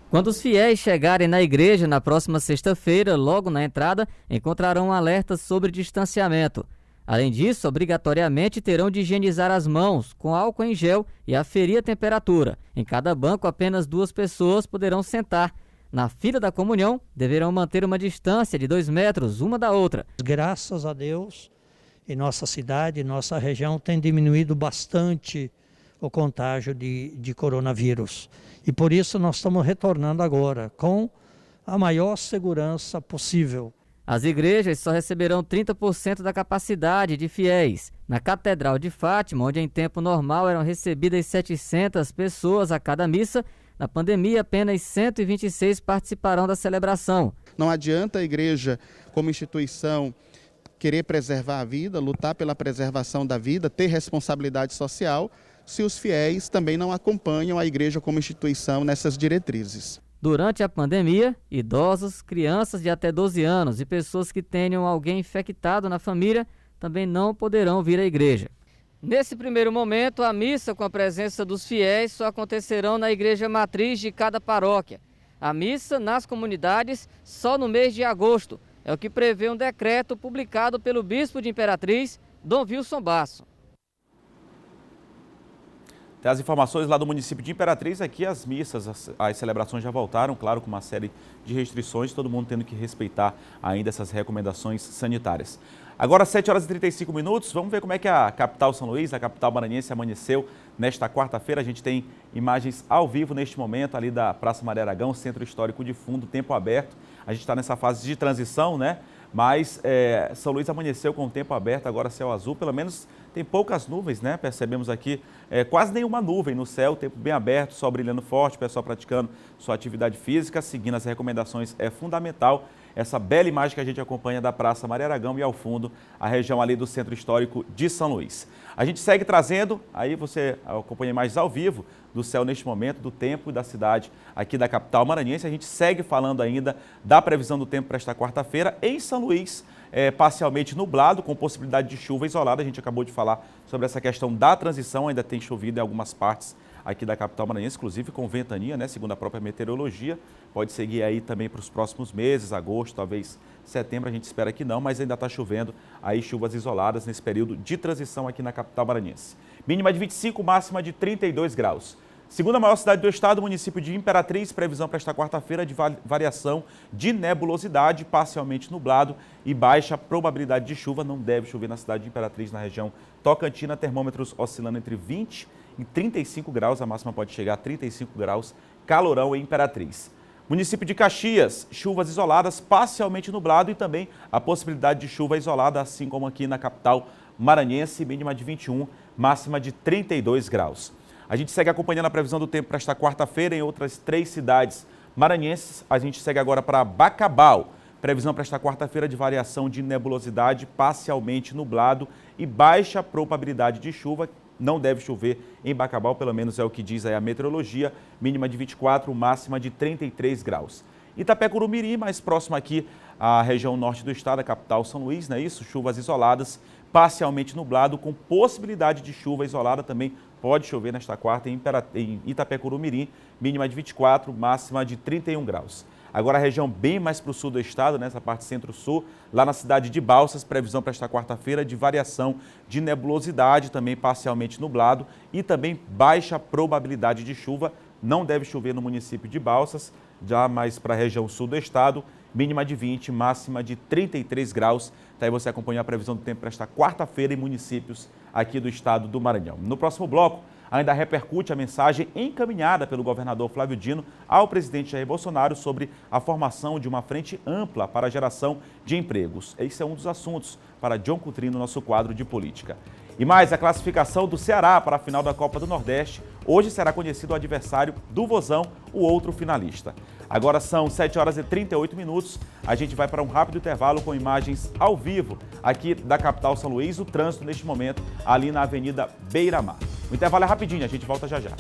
Speaker 16: Quando os fiéis chegarem na igreja na próxima sexta-feira, logo na entrada, encontrarão um alerta sobre distanciamento. Além disso, obrigatoriamente terão de higienizar as mãos com álcool em gel e aferir a temperatura. Em cada banco, apenas 2 pessoas poderão sentar. Na fila da comunhão, deverão manter uma distância de 2 metros uma da outra.
Speaker 17: Graças a Deus, em nossa cidade, nossa região, tem diminuído bastante o contágio de coronavírus. E por isso nós estamos retornando agora com a maior segurança possível.
Speaker 16: As igrejas só receberão 30% da capacidade de fiéis. Na Catedral de Fátima, onde em tempo normal eram recebidas 700 pessoas a cada missa, na pandemia apenas 126 participarão da celebração.
Speaker 18: Não adianta a igreja, como instituição, querer preservar a vida, lutar pela preservação da vida, ter responsabilidade social, se os fiéis também não acompanham a igreja como instituição nessas diretrizes.
Speaker 16: Durante a pandemia, idosos, crianças de até 12 anos e pessoas que tenham alguém infectado na família também não poderão vir à igreja. Nesse primeiro momento, a missa com a presença dos fiéis só acontecerão na igreja matriz de cada paróquia. A missa nas comunidades só no mês de agosto. É o que prevê um decreto publicado pelo bispo de Imperatriz, Dom Wilson Basso.
Speaker 1: Tem as informações lá do município de Imperatriz, aqui as missas, as celebrações já voltaram, claro, com uma série de restrições, todo mundo tendo que respeitar ainda essas recomendações sanitárias. Agora, 7 horas e 35 minutos, vamos ver como é que a capital São Luís, a capital maranhense, amanheceu nesta quarta-feira. A gente tem imagens ao vivo neste momento, ali da Praça Maria Aragão, Centro Histórico de Fundo, tempo aberto. A gente está nessa fase de transição, né? Mas São Luís amanheceu com o tempo aberto, agora céu azul, pelo menos tem poucas nuvens, né? Percebemos aqui quase nenhuma nuvem no céu, tempo bem aberto, sol brilhando forte, pessoal praticando sua atividade física, seguindo as recomendações é fundamental. Essa bela imagem que a gente acompanha da Praça Maria Aragão e ao fundo a região ali do Centro Histórico de São Luís. A gente segue trazendo, aí você acompanha imagens ao vivo do céu neste momento, do tempo e da cidade aqui da capital maranhense. A gente segue falando ainda da previsão do tempo para esta quarta-feira em São Luís, parcialmente nublado, com possibilidade de chuva isolada. A gente acabou de falar sobre essa questão da transição, ainda tem chovido em algumas partes aqui da capital maranhense, inclusive com ventania, né, segundo a própria meteorologia. Pode seguir aí também para os próximos meses, agosto, talvez setembro, a gente espera que não, mas ainda está chovendo aí chuvas isoladas nesse período de transição aqui na capital maranhense. Mínima de 25, máxima de 32 graus. Segunda maior cidade do estado, o município de Imperatriz, previsão para esta quarta-feira de variação de nebulosidade, parcialmente nublado e baixa probabilidade de chuva. Não deve chover na cidade de Imperatriz, na região Tocantina, termômetros oscilando entre 20 e 35 graus, a máxima pode chegar a 35 graus, calorão em Imperatriz. Município de Caxias, chuvas isoladas, parcialmente nublado e também a possibilidade de chuva isolada, assim como aqui na capital maranhense, mínima de 21, máxima de 32 graus. A gente segue acompanhando a previsão do tempo para esta quarta-feira em outras 3 cidades maranhenses. A gente segue agora para Bacabal. Previsão para esta quarta-feira de variação de nebulosidade, parcialmente nublado e baixa probabilidade de chuva. Não deve chover em Bacabal, pelo menos é o que diz aí a meteorologia. Mínima de 24, máxima de 33 graus. Itapecurumiri, mais próximo aqui à região norte do estado, a capital São Luís, não é isso? Chuvas isoladas, parcialmente nublado, com possibilidade de chuva isolada também. pode chover nesta quarta em Itapecuru-Mirim, mínima de 24, máxima de 31 graus. Agora a região bem mais para o sul do estado, nessa parte centro-sul, lá na cidade de Balsas, previsão para esta quarta-feira de variação de nebulosidade, também parcialmente nublado e também baixa probabilidade de chuva. Não deve chover no município de Balsas, já mais para a região sul do estado, mínima de 20, máxima de 33 graus. Daí você acompanha a previsão do tempo para esta quarta-feira em municípios aqui do estado do Maranhão. No próximo bloco, ainda repercute a mensagem encaminhada pelo governador Flávio Dino ao presidente Jair Bolsonaro sobre a formação de uma frente ampla para a geração de empregos. Esse é um dos assuntos para John Coutrinho no nosso quadro de política. E mais, a classificação do Ceará para a final da Copa do Nordeste. Hoje será conhecido o adversário do Vozão, o outro finalista. Agora são 7 horas e 38 minutos. A gente vai para um rápido intervalo com imagens ao vivo aqui da capital São Luís. O trânsito neste momento ali na Avenida Beira-Mar. O intervalo é rapidinho, a gente volta já já.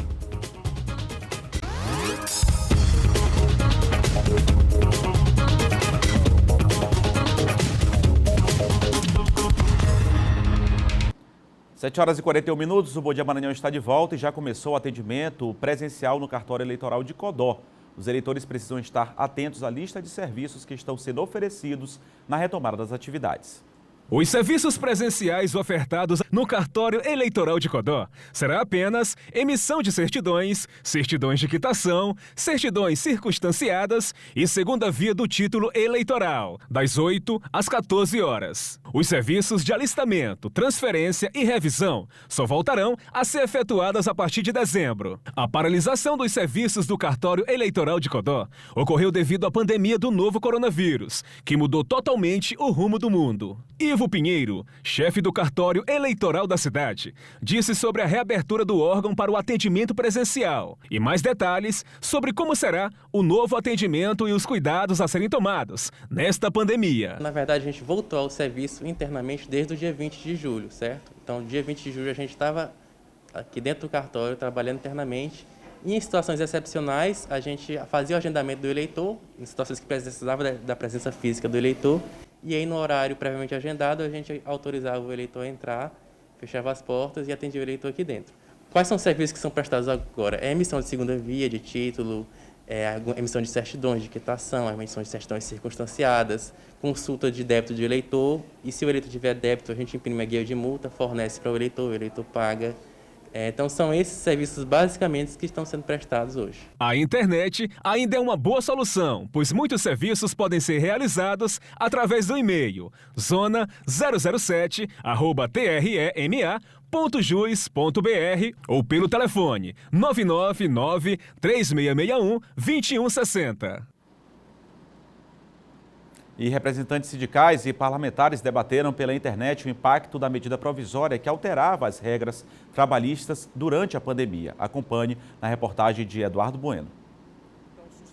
Speaker 1: Sete horas e 41 minutos, o Bom Dia Maranhão está de volta e já começou o atendimento presencial no cartório eleitoral de Codó. Os eleitores precisam estar atentos à lista de serviços que estão sendo oferecidos na retomada das atividades.
Speaker 19: Os serviços presenciais ofertados no cartório eleitoral de Codó será apenas emissão de certidões, certidões de quitação, certidões circunstanciadas e segunda via do título eleitoral, das 8 às 14 horas. Os serviços de alistamento, transferência e revisão só voltarão a ser efetuadas a partir de dezembro. A paralisação dos serviços do cartório eleitoral de Codó ocorreu devido à pandemia do novo coronavírus, que mudou totalmente o rumo do mundo. Ivo Pinheiro, chefe do cartório eleitoral da cidade, disse sobre a reabertura do órgão para o atendimento presencial e mais detalhes sobre como será o novo atendimento e os cuidados a serem tomados nesta pandemia.
Speaker 13: Na verdade, a gente voltou ao serviço internamente desde o dia 20 de julho, certo? Então, dia 20 de julho a gente estava aqui dentro do cartório trabalhando internamente. E em situações excepcionais, a gente fazia o agendamento do eleitor, em situações que precisavam da presença física do eleitor. E aí, no horário previamente agendado, a gente autorizava o eleitor a entrar, fechava as portas e atendia o eleitor aqui dentro. Quais são os serviços que são prestados agora? É a emissão de segunda via, de título, a emissão de certidões de quitação, a emissão de certidões circunstanciadas, consulta de débito de eleitor, e se o eleitor tiver débito, a gente imprime a guia de multa, fornece para o eleitor paga. Então, são esses serviços basicamente que estão sendo prestados hoje.
Speaker 19: A internet ainda é uma boa solução, pois muitos serviços podem ser realizados através do e-mail zona007@trema.jus.br ou pelo telefone 999-3661-2160.
Speaker 1: E representantes sindicais e parlamentares debateram pela internet o impacto da medida provisória que alterava as regras trabalhistas durante a pandemia. Acompanhe na reportagem de Eduardo Bueno.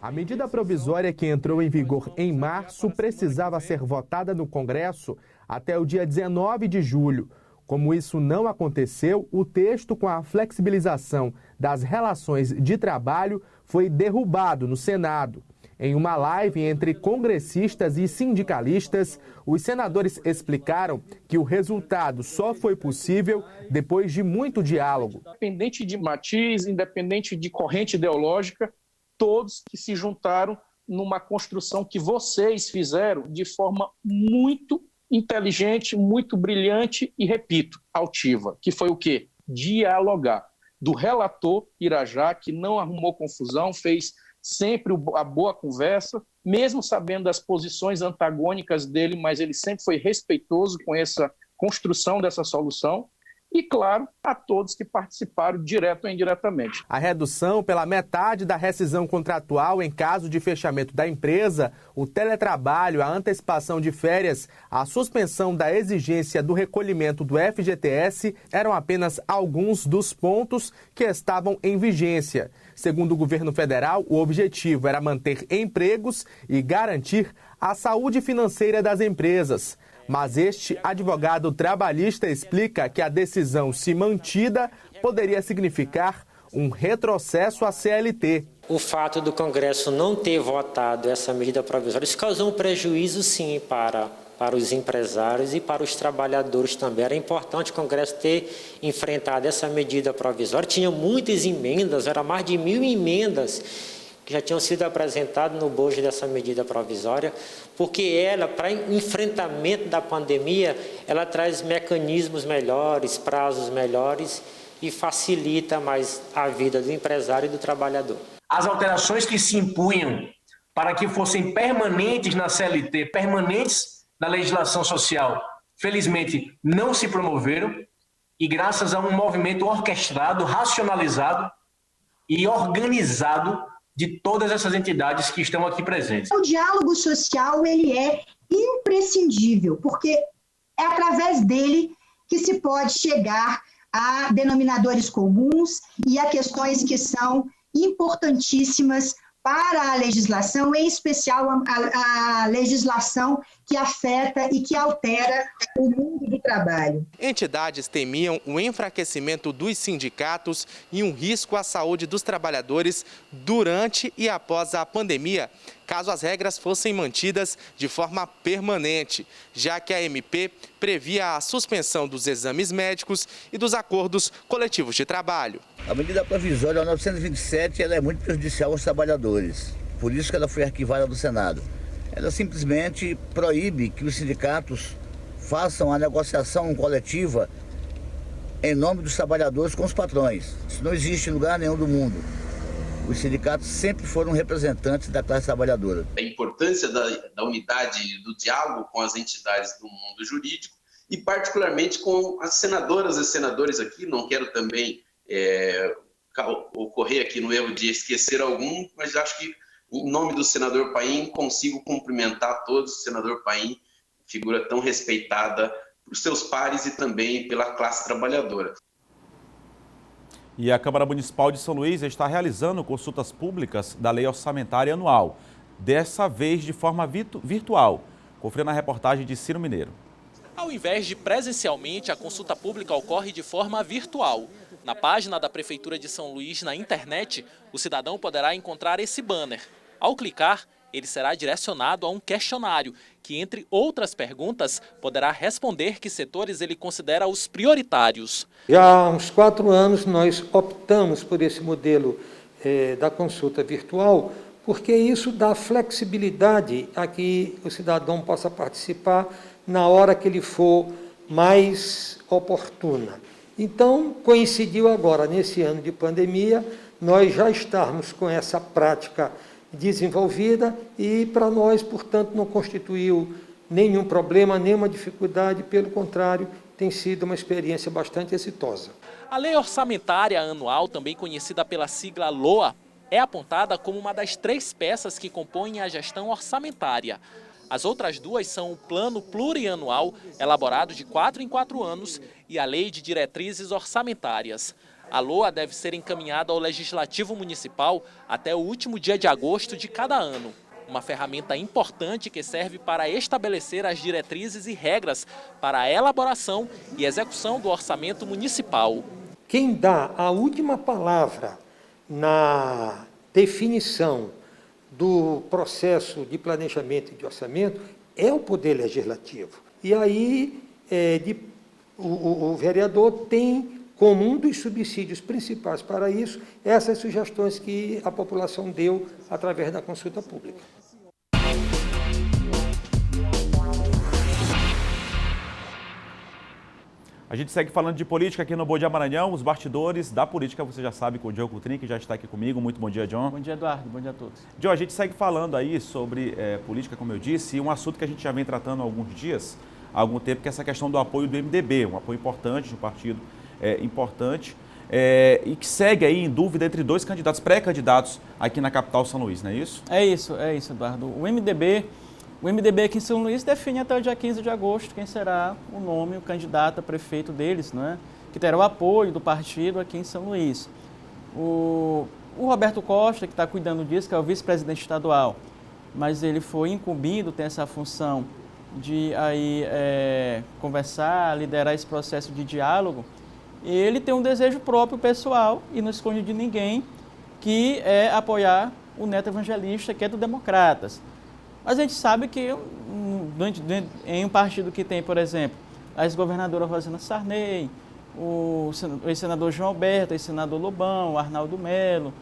Speaker 20: A medida provisória que entrou em vigor em março precisava ser votada no Congresso até o dia 19 de julho. Como isso não aconteceu, o texto com a flexibilização das relações de trabalho foi derrubado no Senado. Em uma live entre congressistas e sindicalistas, os senadores explicaram que o resultado só foi possível depois de muito diálogo.
Speaker 21: Independente de matiz, independente de corrente ideológica, todos que se juntaram numa construção que vocês fizeram de forma muito inteligente, muito brilhante e, repito, altiva, que foi o quê? Dialogar. Do relator Irajá, que não arrumou confusão, fez sempre a boa conversa, mesmo sabendo das posições antagônicas dele, mas ele sempre foi respeitoso com essa construção dessa solução. E, claro, a todos que participaram direto ou indiretamente.
Speaker 20: A redução pela metade da rescisão contratual em caso de fechamento da empresa, o teletrabalho, a antecipação de férias, a suspensão da exigência do recolhimento do FGTS eram apenas alguns dos pontos que estavam em vigência. Segundo o governo federal, o objetivo era manter empregos e garantir a saúde financeira das empresas. Mas este advogado trabalhista explica que a decisão, se mantida, poderia significar um retrocesso à CLT.
Speaker 22: O fato do Congresso não ter votado essa medida provisória, isso causou um prejuízo, sim, para
Speaker 3: para os empresários e para os trabalhadores também. Era importante o Congresso ter enfrentado essa medida provisória. Tinha muitas emendas, era mais de 1.000 emendas que já tinham sido apresentadas no bojo dessa medida provisória, porque ela, para enfrentamento da pandemia, ela traz mecanismos melhores, prazos melhores e facilita mais a vida do empresário e do trabalhador.
Speaker 22: As alterações que se impunham para que fossem permanentes na CLT, permanentes na legislação social, felizmente não se promoveram, e graças a um movimento orquestrado, racionalizado e organizado de todas essas entidades que estão aqui presentes.
Speaker 23: O diálogo social, ele é imprescindível, porque é através dele que se pode chegar a denominadores comuns e a questões que são importantíssimas para a legislação, em especial a legislação que afeta e que altera o mundo do trabalho.
Speaker 20: Entidades temiam o enfraquecimento dos sindicatos e um risco à saúde dos trabalhadores durante e após a pandemia, caso as regras fossem mantidas de forma permanente, já que a MP previa a suspensão dos exames médicos e dos acordos coletivos de trabalho.
Speaker 24: A medida provisória 927 ela é muito prejudicial aos trabalhadores, por isso que ela foi arquivada do Senado. Ela simplesmente proíbe que os sindicatos façam a negociação coletiva em nome dos trabalhadores com os patrões. Isso não existe em lugar nenhum do mundo. Os sindicatos sempre foram representantes da classe trabalhadora.
Speaker 25: A importância da unidade do diálogo com as entidades do mundo jurídico e particularmente com as senadoras e senadores aqui, não quero também ocorrer aqui no erro de esquecer algum, mas acho que em nome do senador Paim consigo cumprimentar todos, o senador Paim, figura tão respeitada por seus pares e também pela classe trabalhadora.
Speaker 1: E a Câmara Municipal de São Luís está realizando consultas públicas da Lei Orçamentária Anual, dessa vez de forma virtual. Confira na reportagem de Ciro Mineiro.
Speaker 26: Ao invés de presencialmente, a consulta pública ocorre de forma virtual. Na página da Prefeitura de São Luís, na internet, o cidadão poderá encontrar esse banner. Ao clicar, ele será direcionado a um questionário que, entre outras perguntas, poderá responder que setores ele considera os prioritários.
Speaker 27: Já há uns 4 anos nós optamos por esse modelo da consulta virtual, porque isso dá flexibilidade a que o cidadão possa participar na hora que ele for mais oportuna. Então, coincidiu agora, nesse ano de pandemia, nós já estarmos com essa prática desenvolvida e, para nós, portanto, não constituiu nenhum problema, nenhuma dificuldade, pelo contrário, tem sido uma experiência bastante exitosa.
Speaker 26: A Lei Orçamentária Anual, também conhecida pela sigla LOA, é apontada como uma das 3 peças que compõem a gestão orçamentária. As outras 2 são o Plano Plurianual, elaborado de 4 em 4 anos, e a Lei de Diretrizes Orçamentárias. A LOA deve ser encaminhada ao Legislativo Municipal até o último dia de agosto de cada ano. Uma ferramenta importante que serve para estabelecer as diretrizes e regras para a elaboração e execução do orçamento municipal.
Speaker 27: Quem dá a última palavra na definição do processo de planejamento e de orçamento é o Poder Legislativo. E aí o vereador tem como um dos subsídios principais para isso essas sugestões que a população deu através da consulta pública.
Speaker 1: A gente segue falando de política aqui no Bom Dia Maranhão, os bastidores da política, você já sabe, com o John Coutrin, que já está aqui comigo. Muito bom dia, John.
Speaker 9: Bom dia, Eduardo. Bom dia a todos.
Speaker 1: John, a gente segue falando aí sobre política, como eu disse, e um assunto que a gente já vem tratando há alguns dias, há algum tempo, que é essa questão do apoio do MDB, um apoio importante, de um partido importante, e que segue aí em dúvida entre 2 candidatos, pré-candidatos aqui na capital São Luís, não é isso?
Speaker 9: É isso, Eduardo. O MDB aqui em São Luís define até o dia 15 de agosto quem será o nome, o candidato a prefeito deles, não é? Que terá o apoio do partido aqui em São Luís. O Roberto Costa, que está cuidando disso, que é o vice-presidente estadual, mas ele foi incumbido, tem essa função de aí, conversar, liderar esse processo de diálogo. E ele tem um desejo próprio pessoal, e não esconde de ninguém, que é apoiar o Neto Evangelista, que é do Democratas. Mas a gente sabe que
Speaker 2: em um partido que tem, por exemplo, a ex-governadora Rosana Sarney, o ex-senador João Alberto, o ex-senador Lobão, o Arnaldo Melo,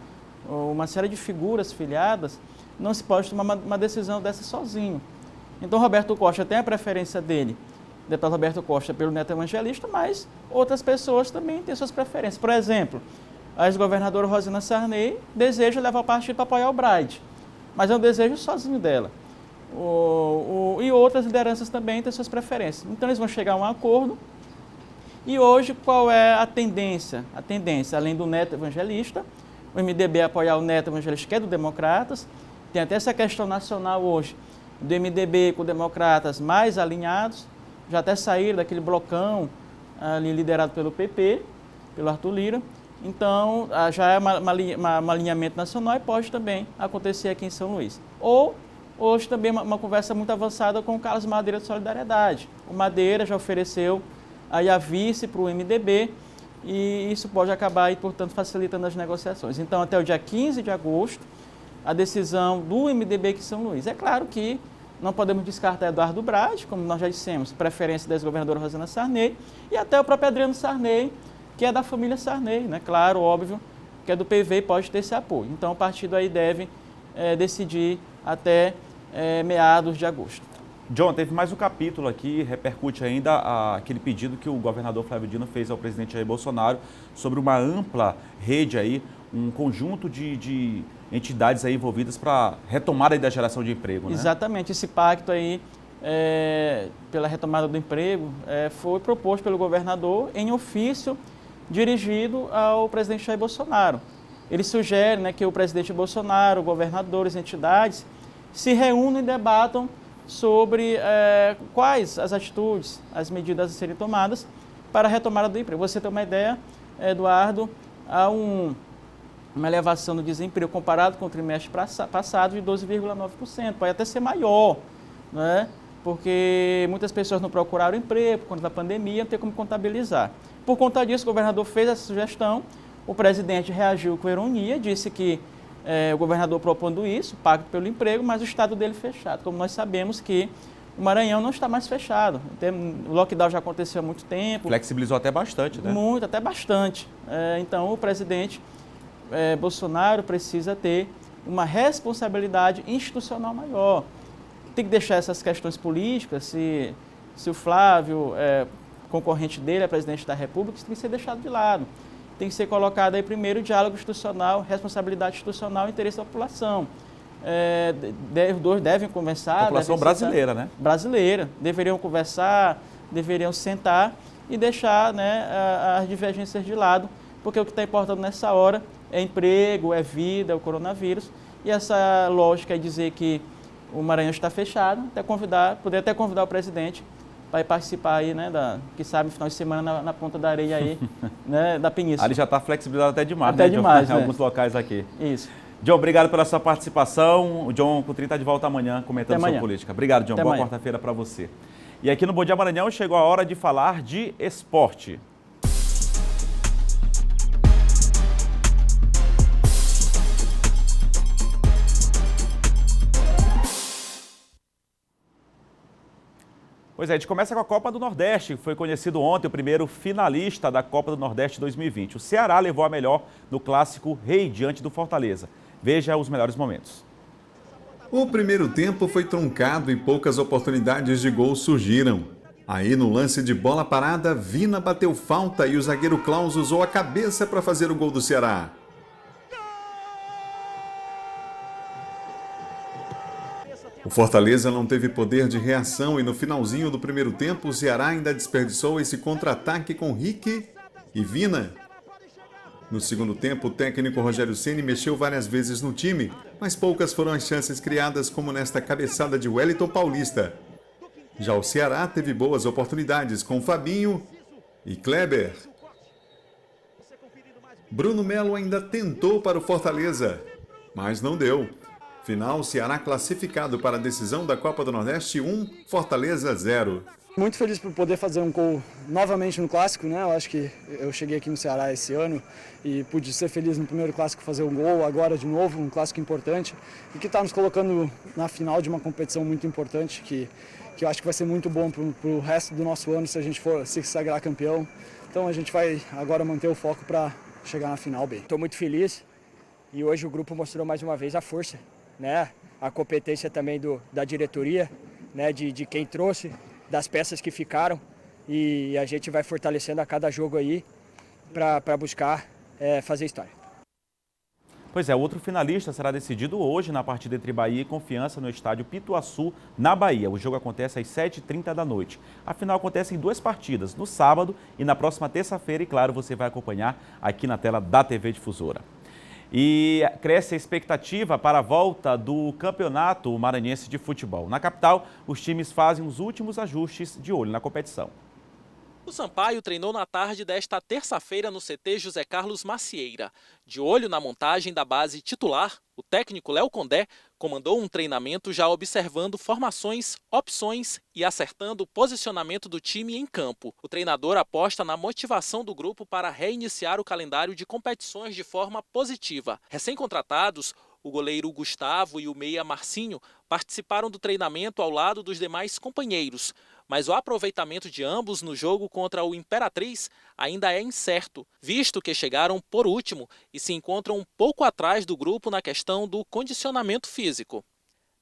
Speaker 2: uma série de figuras filiadas, não se pode tomar uma decisão dessa sozinho. Então, Roberto Costa tem a preferência dele, o deputado Roberto Costa, pelo Neto Evangelista, mas outras pessoas também têm suas preferências. Por exemplo, a ex-governadora Rosana Sarney deseja levar o partido para apoiar o Braide, mas é um desejo sozinho dela. E outras lideranças também têm suas preferências. Então, eles vão chegar a um acordo. E hoje, qual é a tendência? A tendência, além do Neto Evangelista, o MDB apoiar o Neto Evangelista, que é do Democratas. Tem até essa questão nacional hoje, do MDB com Democratas mais alinhados, já até saíram daquele blocão ali liderado pelo PP, pelo Arthur Lira. Então, já é um alinhamento nacional e pode também acontecer aqui em São Luís. Ou, hoje também uma conversa muito avançada com o Carlos Madeira de Solidariedade. O Madeira já ofereceu aí a vice para o MDB e isso pode acabar, portanto, facilitando as negociações. Então, até o dia 15 de agosto, a decisão do MDB aqui em São Luís. É claro que não podemos descartar Eduardo Braide, como nós já dissemos, preferência da ex-governadora Rosana Sarney, e até o próprio Adriano Sarney, que é da família Sarney, né? Claro, óbvio, que é do PV e pode ter esse apoio. Então, o partido aí deve decidir até meados de agosto.
Speaker 1: John, teve mais um capítulo aqui, repercute ainda aquele pedido que o governador Flávio Dino fez ao presidente Jair Bolsonaro sobre uma ampla rede aí, um conjunto de entidades aí envolvidas para retomada da geração de emprego, né?
Speaker 2: Exatamente, esse pacto aí pela retomada do emprego foi proposto pelo governador em ofício dirigido ao presidente Jair Bolsonaro. Ele sugere, né, que o presidente Bolsonaro, governadores, entidades se reúnam e debatam sobre quais as atitudes, as medidas a serem tomadas para a retomada do emprego. Você tem uma ideia, Eduardo, há uma elevação do desemprego comparado com o trimestre passado de 12,9%, pode até ser maior, né? Porque muitas pessoas não procuraram emprego por conta da pandemia, não tem como contabilizar. Por conta disso, o governador fez essa sugestão, o presidente reagiu com ironia, disse que o governador propondo isso, pacto pelo emprego, mas o estado dele fechado. Como nós sabemos que o Maranhão não está mais fechado. O lockdown já aconteceu há muito tempo.
Speaker 1: Flexibilizou até bastante, né?
Speaker 2: Muito, até bastante. Então, o presidente Bolsonaro precisa ter uma responsabilidade institucional maior. Tem que deixar essas questões políticas, se o Flávio, concorrente dele, é presidente da República, isso tem que ser deixado de lado. Tem que ser colocado aí primeiro o diálogo institucional, responsabilidade institucional e interesse da população. Os dois devem conversar.
Speaker 1: População brasileira, né?
Speaker 2: Brasileira. Deveriam conversar, deveriam sentar e deixar, né, as divergências de lado, porque o que está importando nessa hora é emprego, é vida, é o coronavírus. E essa lógica é dizer que o Maranhão está fechado, poder até convidar o presidente para participar aí, né, que sabe, final de semana na ponta da areia aí, né, da Península.
Speaker 1: Ali já está flexibilizado até demais,
Speaker 2: até
Speaker 1: né,
Speaker 2: demais,
Speaker 1: John, em alguns locais aqui.
Speaker 2: Isso.
Speaker 1: John, obrigado pela sua participação. O John Coutrinho está de volta amanhã comentando sobre política. Obrigado, John. Boa quarta-feira para você. E aqui no Bom Dia Maranhão chegou a hora de falar de esporte. Pois é, a gente começa com a Copa do Nordeste. Foi conhecido ontem o primeiro finalista da Copa do Nordeste 2020. O Ceará levou a melhor no clássico Rei diante do Fortaleza. Veja os melhores momentos.
Speaker 4: O primeiro tempo foi truncado e poucas oportunidades de gol surgiram. Aí, no lance de bola parada, Vina bateu falta e o zagueiro Klaus usou a cabeça para fazer o gol do Ceará. O Fortaleza não teve poder de reação e no finalzinho do primeiro tempo o Ceará ainda desperdiçou esse contra-ataque com Rick e Vina. No segundo tempo, o técnico Rogério Ceni mexeu várias vezes no time, mas poucas foram as chances criadas como nesta cabeçada de Wellington Paulista. Já o Ceará teve boas oportunidades com Fabinho e Kleber. Bruno Melo ainda tentou para o Fortaleza, mas não deu. Final, Ceará classificado para a decisão da Copa do Nordeste 1, Fortaleza 0.
Speaker 5: Muito feliz por poder fazer um gol novamente no Clássico, né? Eu acho que eu cheguei aqui no Ceará esse ano e pude ser feliz no primeiro Clássico fazer um gol, agora de novo, um Clássico importante e que está nos colocando na final de uma competição muito importante que eu acho que vai ser muito bom para o resto do nosso ano se a gente for se sagrar campeão. Então a gente vai agora manter o foco para chegar na final bem.
Speaker 6: Estou muito feliz e hoje o grupo mostrou mais uma vez a força, né? A competência também da diretoria, né? De quem trouxe, das peças que ficaram e a gente vai fortalecendo a cada jogo aí para buscar fazer história.
Speaker 1: Pois é, outro finalista será decidido hoje na partida entre Bahia e Confiança no estádio Pituaçu, na Bahia. O jogo acontece às 7h30 da noite. A final acontece em 2 partidas, no sábado e na próxima terça-feira. E claro, você vai acompanhar aqui na tela da TV Difusora. E cresce a expectativa para a volta do Campeonato Maranhense de Futebol. Na capital, os times fazem os últimos ajustes de olho na competição.
Speaker 26: O Sampaio treinou na tarde desta terça-feira no CT José Carlos Macieira. De olho na montagem da base titular, o técnico Léo Condé comandou um treinamento já observando formações, opções e acertando o posicionamento do time em campo. O treinador aposta na motivação do grupo para reiniciar o calendário de competições de forma positiva. Recém-contratados, o goleiro Gustavo e o meia Marcinho participaram do treinamento ao lado dos demais companheiros, mas o aproveitamento de ambos no jogo contra o Imperatriz ainda é incerto, visto que chegaram por último e se encontram um pouco atrás do grupo na questão do condicionamento físico.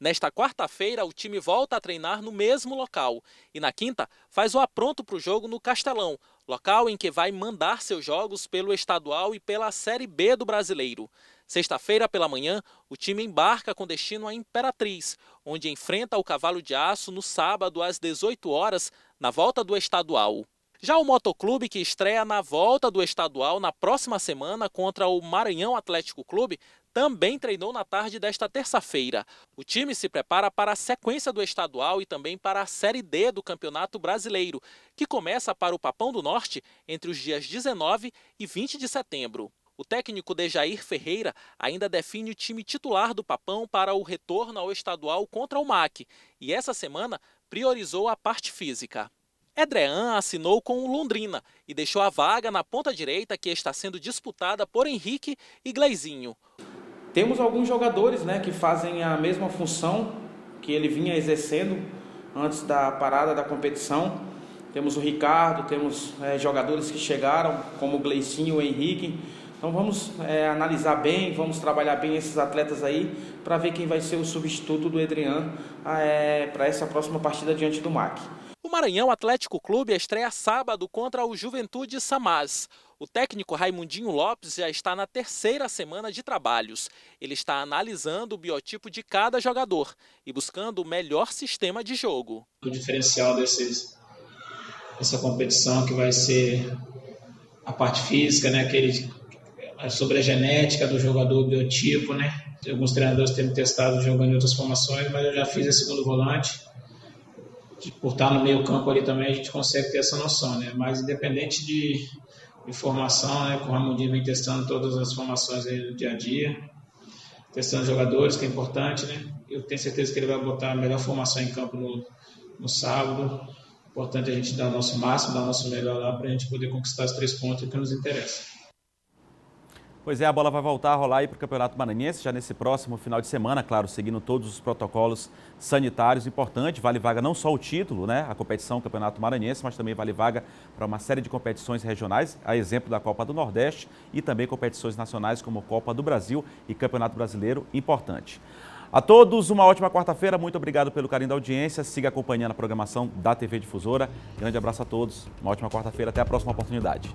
Speaker 26: Nesta quarta-feira, o time volta a treinar no mesmo local e na quinta faz o apronto para o jogo no Castelão, local em que vai mandar seus jogos pelo estadual e pela Série B do Brasileiro. Sexta-feira pela manhã, o time embarca com destino à Imperatriz, onde enfrenta o Cavalo de Aço no sábado às 18 horas, na volta do estadual. Já o Motoclube, que estreia na volta do estadual na próxima semana contra o Maranhão Atlético Clube, também treinou na tarde desta terça-feira. O time se prepara para a sequência do estadual e também para a Série D do Campeonato Brasileiro, que começa para o Papão do Norte entre os dias 19 e 20 de setembro. O técnico Dejair Ferreira ainda define o time titular do Papão para o retorno ao estadual contra o MAC e essa semana priorizou a parte física. Edrean assinou com o Londrina e deixou a vaga na ponta direita que está sendo disputada por Henrique e Gleizinho.
Speaker 7: Temos alguns jogadores, que fazem a mesma função que ele vinha exercendo antes da parada da competição. Temos o Ricardo, temos jogadores que chegaram como o Gleizinho e o Henrique. Então vamos analisar bem, vamos trabalhar bem esses atletas aí para ver quem vai ser o substituto do Edrean para essa próxima partida diante do MAC.
Speaker 26: O Maranhão Atlético Clube estreia sábado contra o Juventude Samaz. O técnico Raimundinho Lopes já está na 3ª semana de trabalhos. Ele está analisando o biotipo de cada jogador e buscando o melhor sistema de jogo.
Speaker 8: O diferencial dessa competição que vai ser a parte física, sobre a genética do jogador, o biotipo, Alguns treinadores têm testado jogando em outras formações, mas eu já fiz a segundo volante. Por estar no meio campo ali também, a gente consegue ter essa noção, Mas independente de formação, que o Raimundinho vem testando todas as formações aí do dia a dia, testando jogadores, que é importante, Eu tenho certeza que ele vai botar a melhor formação em campo no sábado. Importante a gente dar o nosso máximo, dar o nosso melhor lá para a gente poder conquistar os 3 pontos que nos interessam.
Speaker 1: Pois é, a bola vai voltar a rolar aí para o Campeonato Maranhense já nesse próximo final de semana, claro, seguindo todos os protocolos sanitários importantes. Vale vaga não só o título, a competição Campeonato Maranhense, mas também vale vaga para uma série de competições regionais, a exemplo da Copa do Nordeste e também competições nacionais como Copa do Brasil e Campeonato Brasileiro, importante. A todos, uma ótima quarta-feira, muito obrigado pelo carinho da audiência, siga acompanhando a programação da TV Difusora. Grande abraço a todos, uma ótima quarta-feira, até a próxima oportunidade.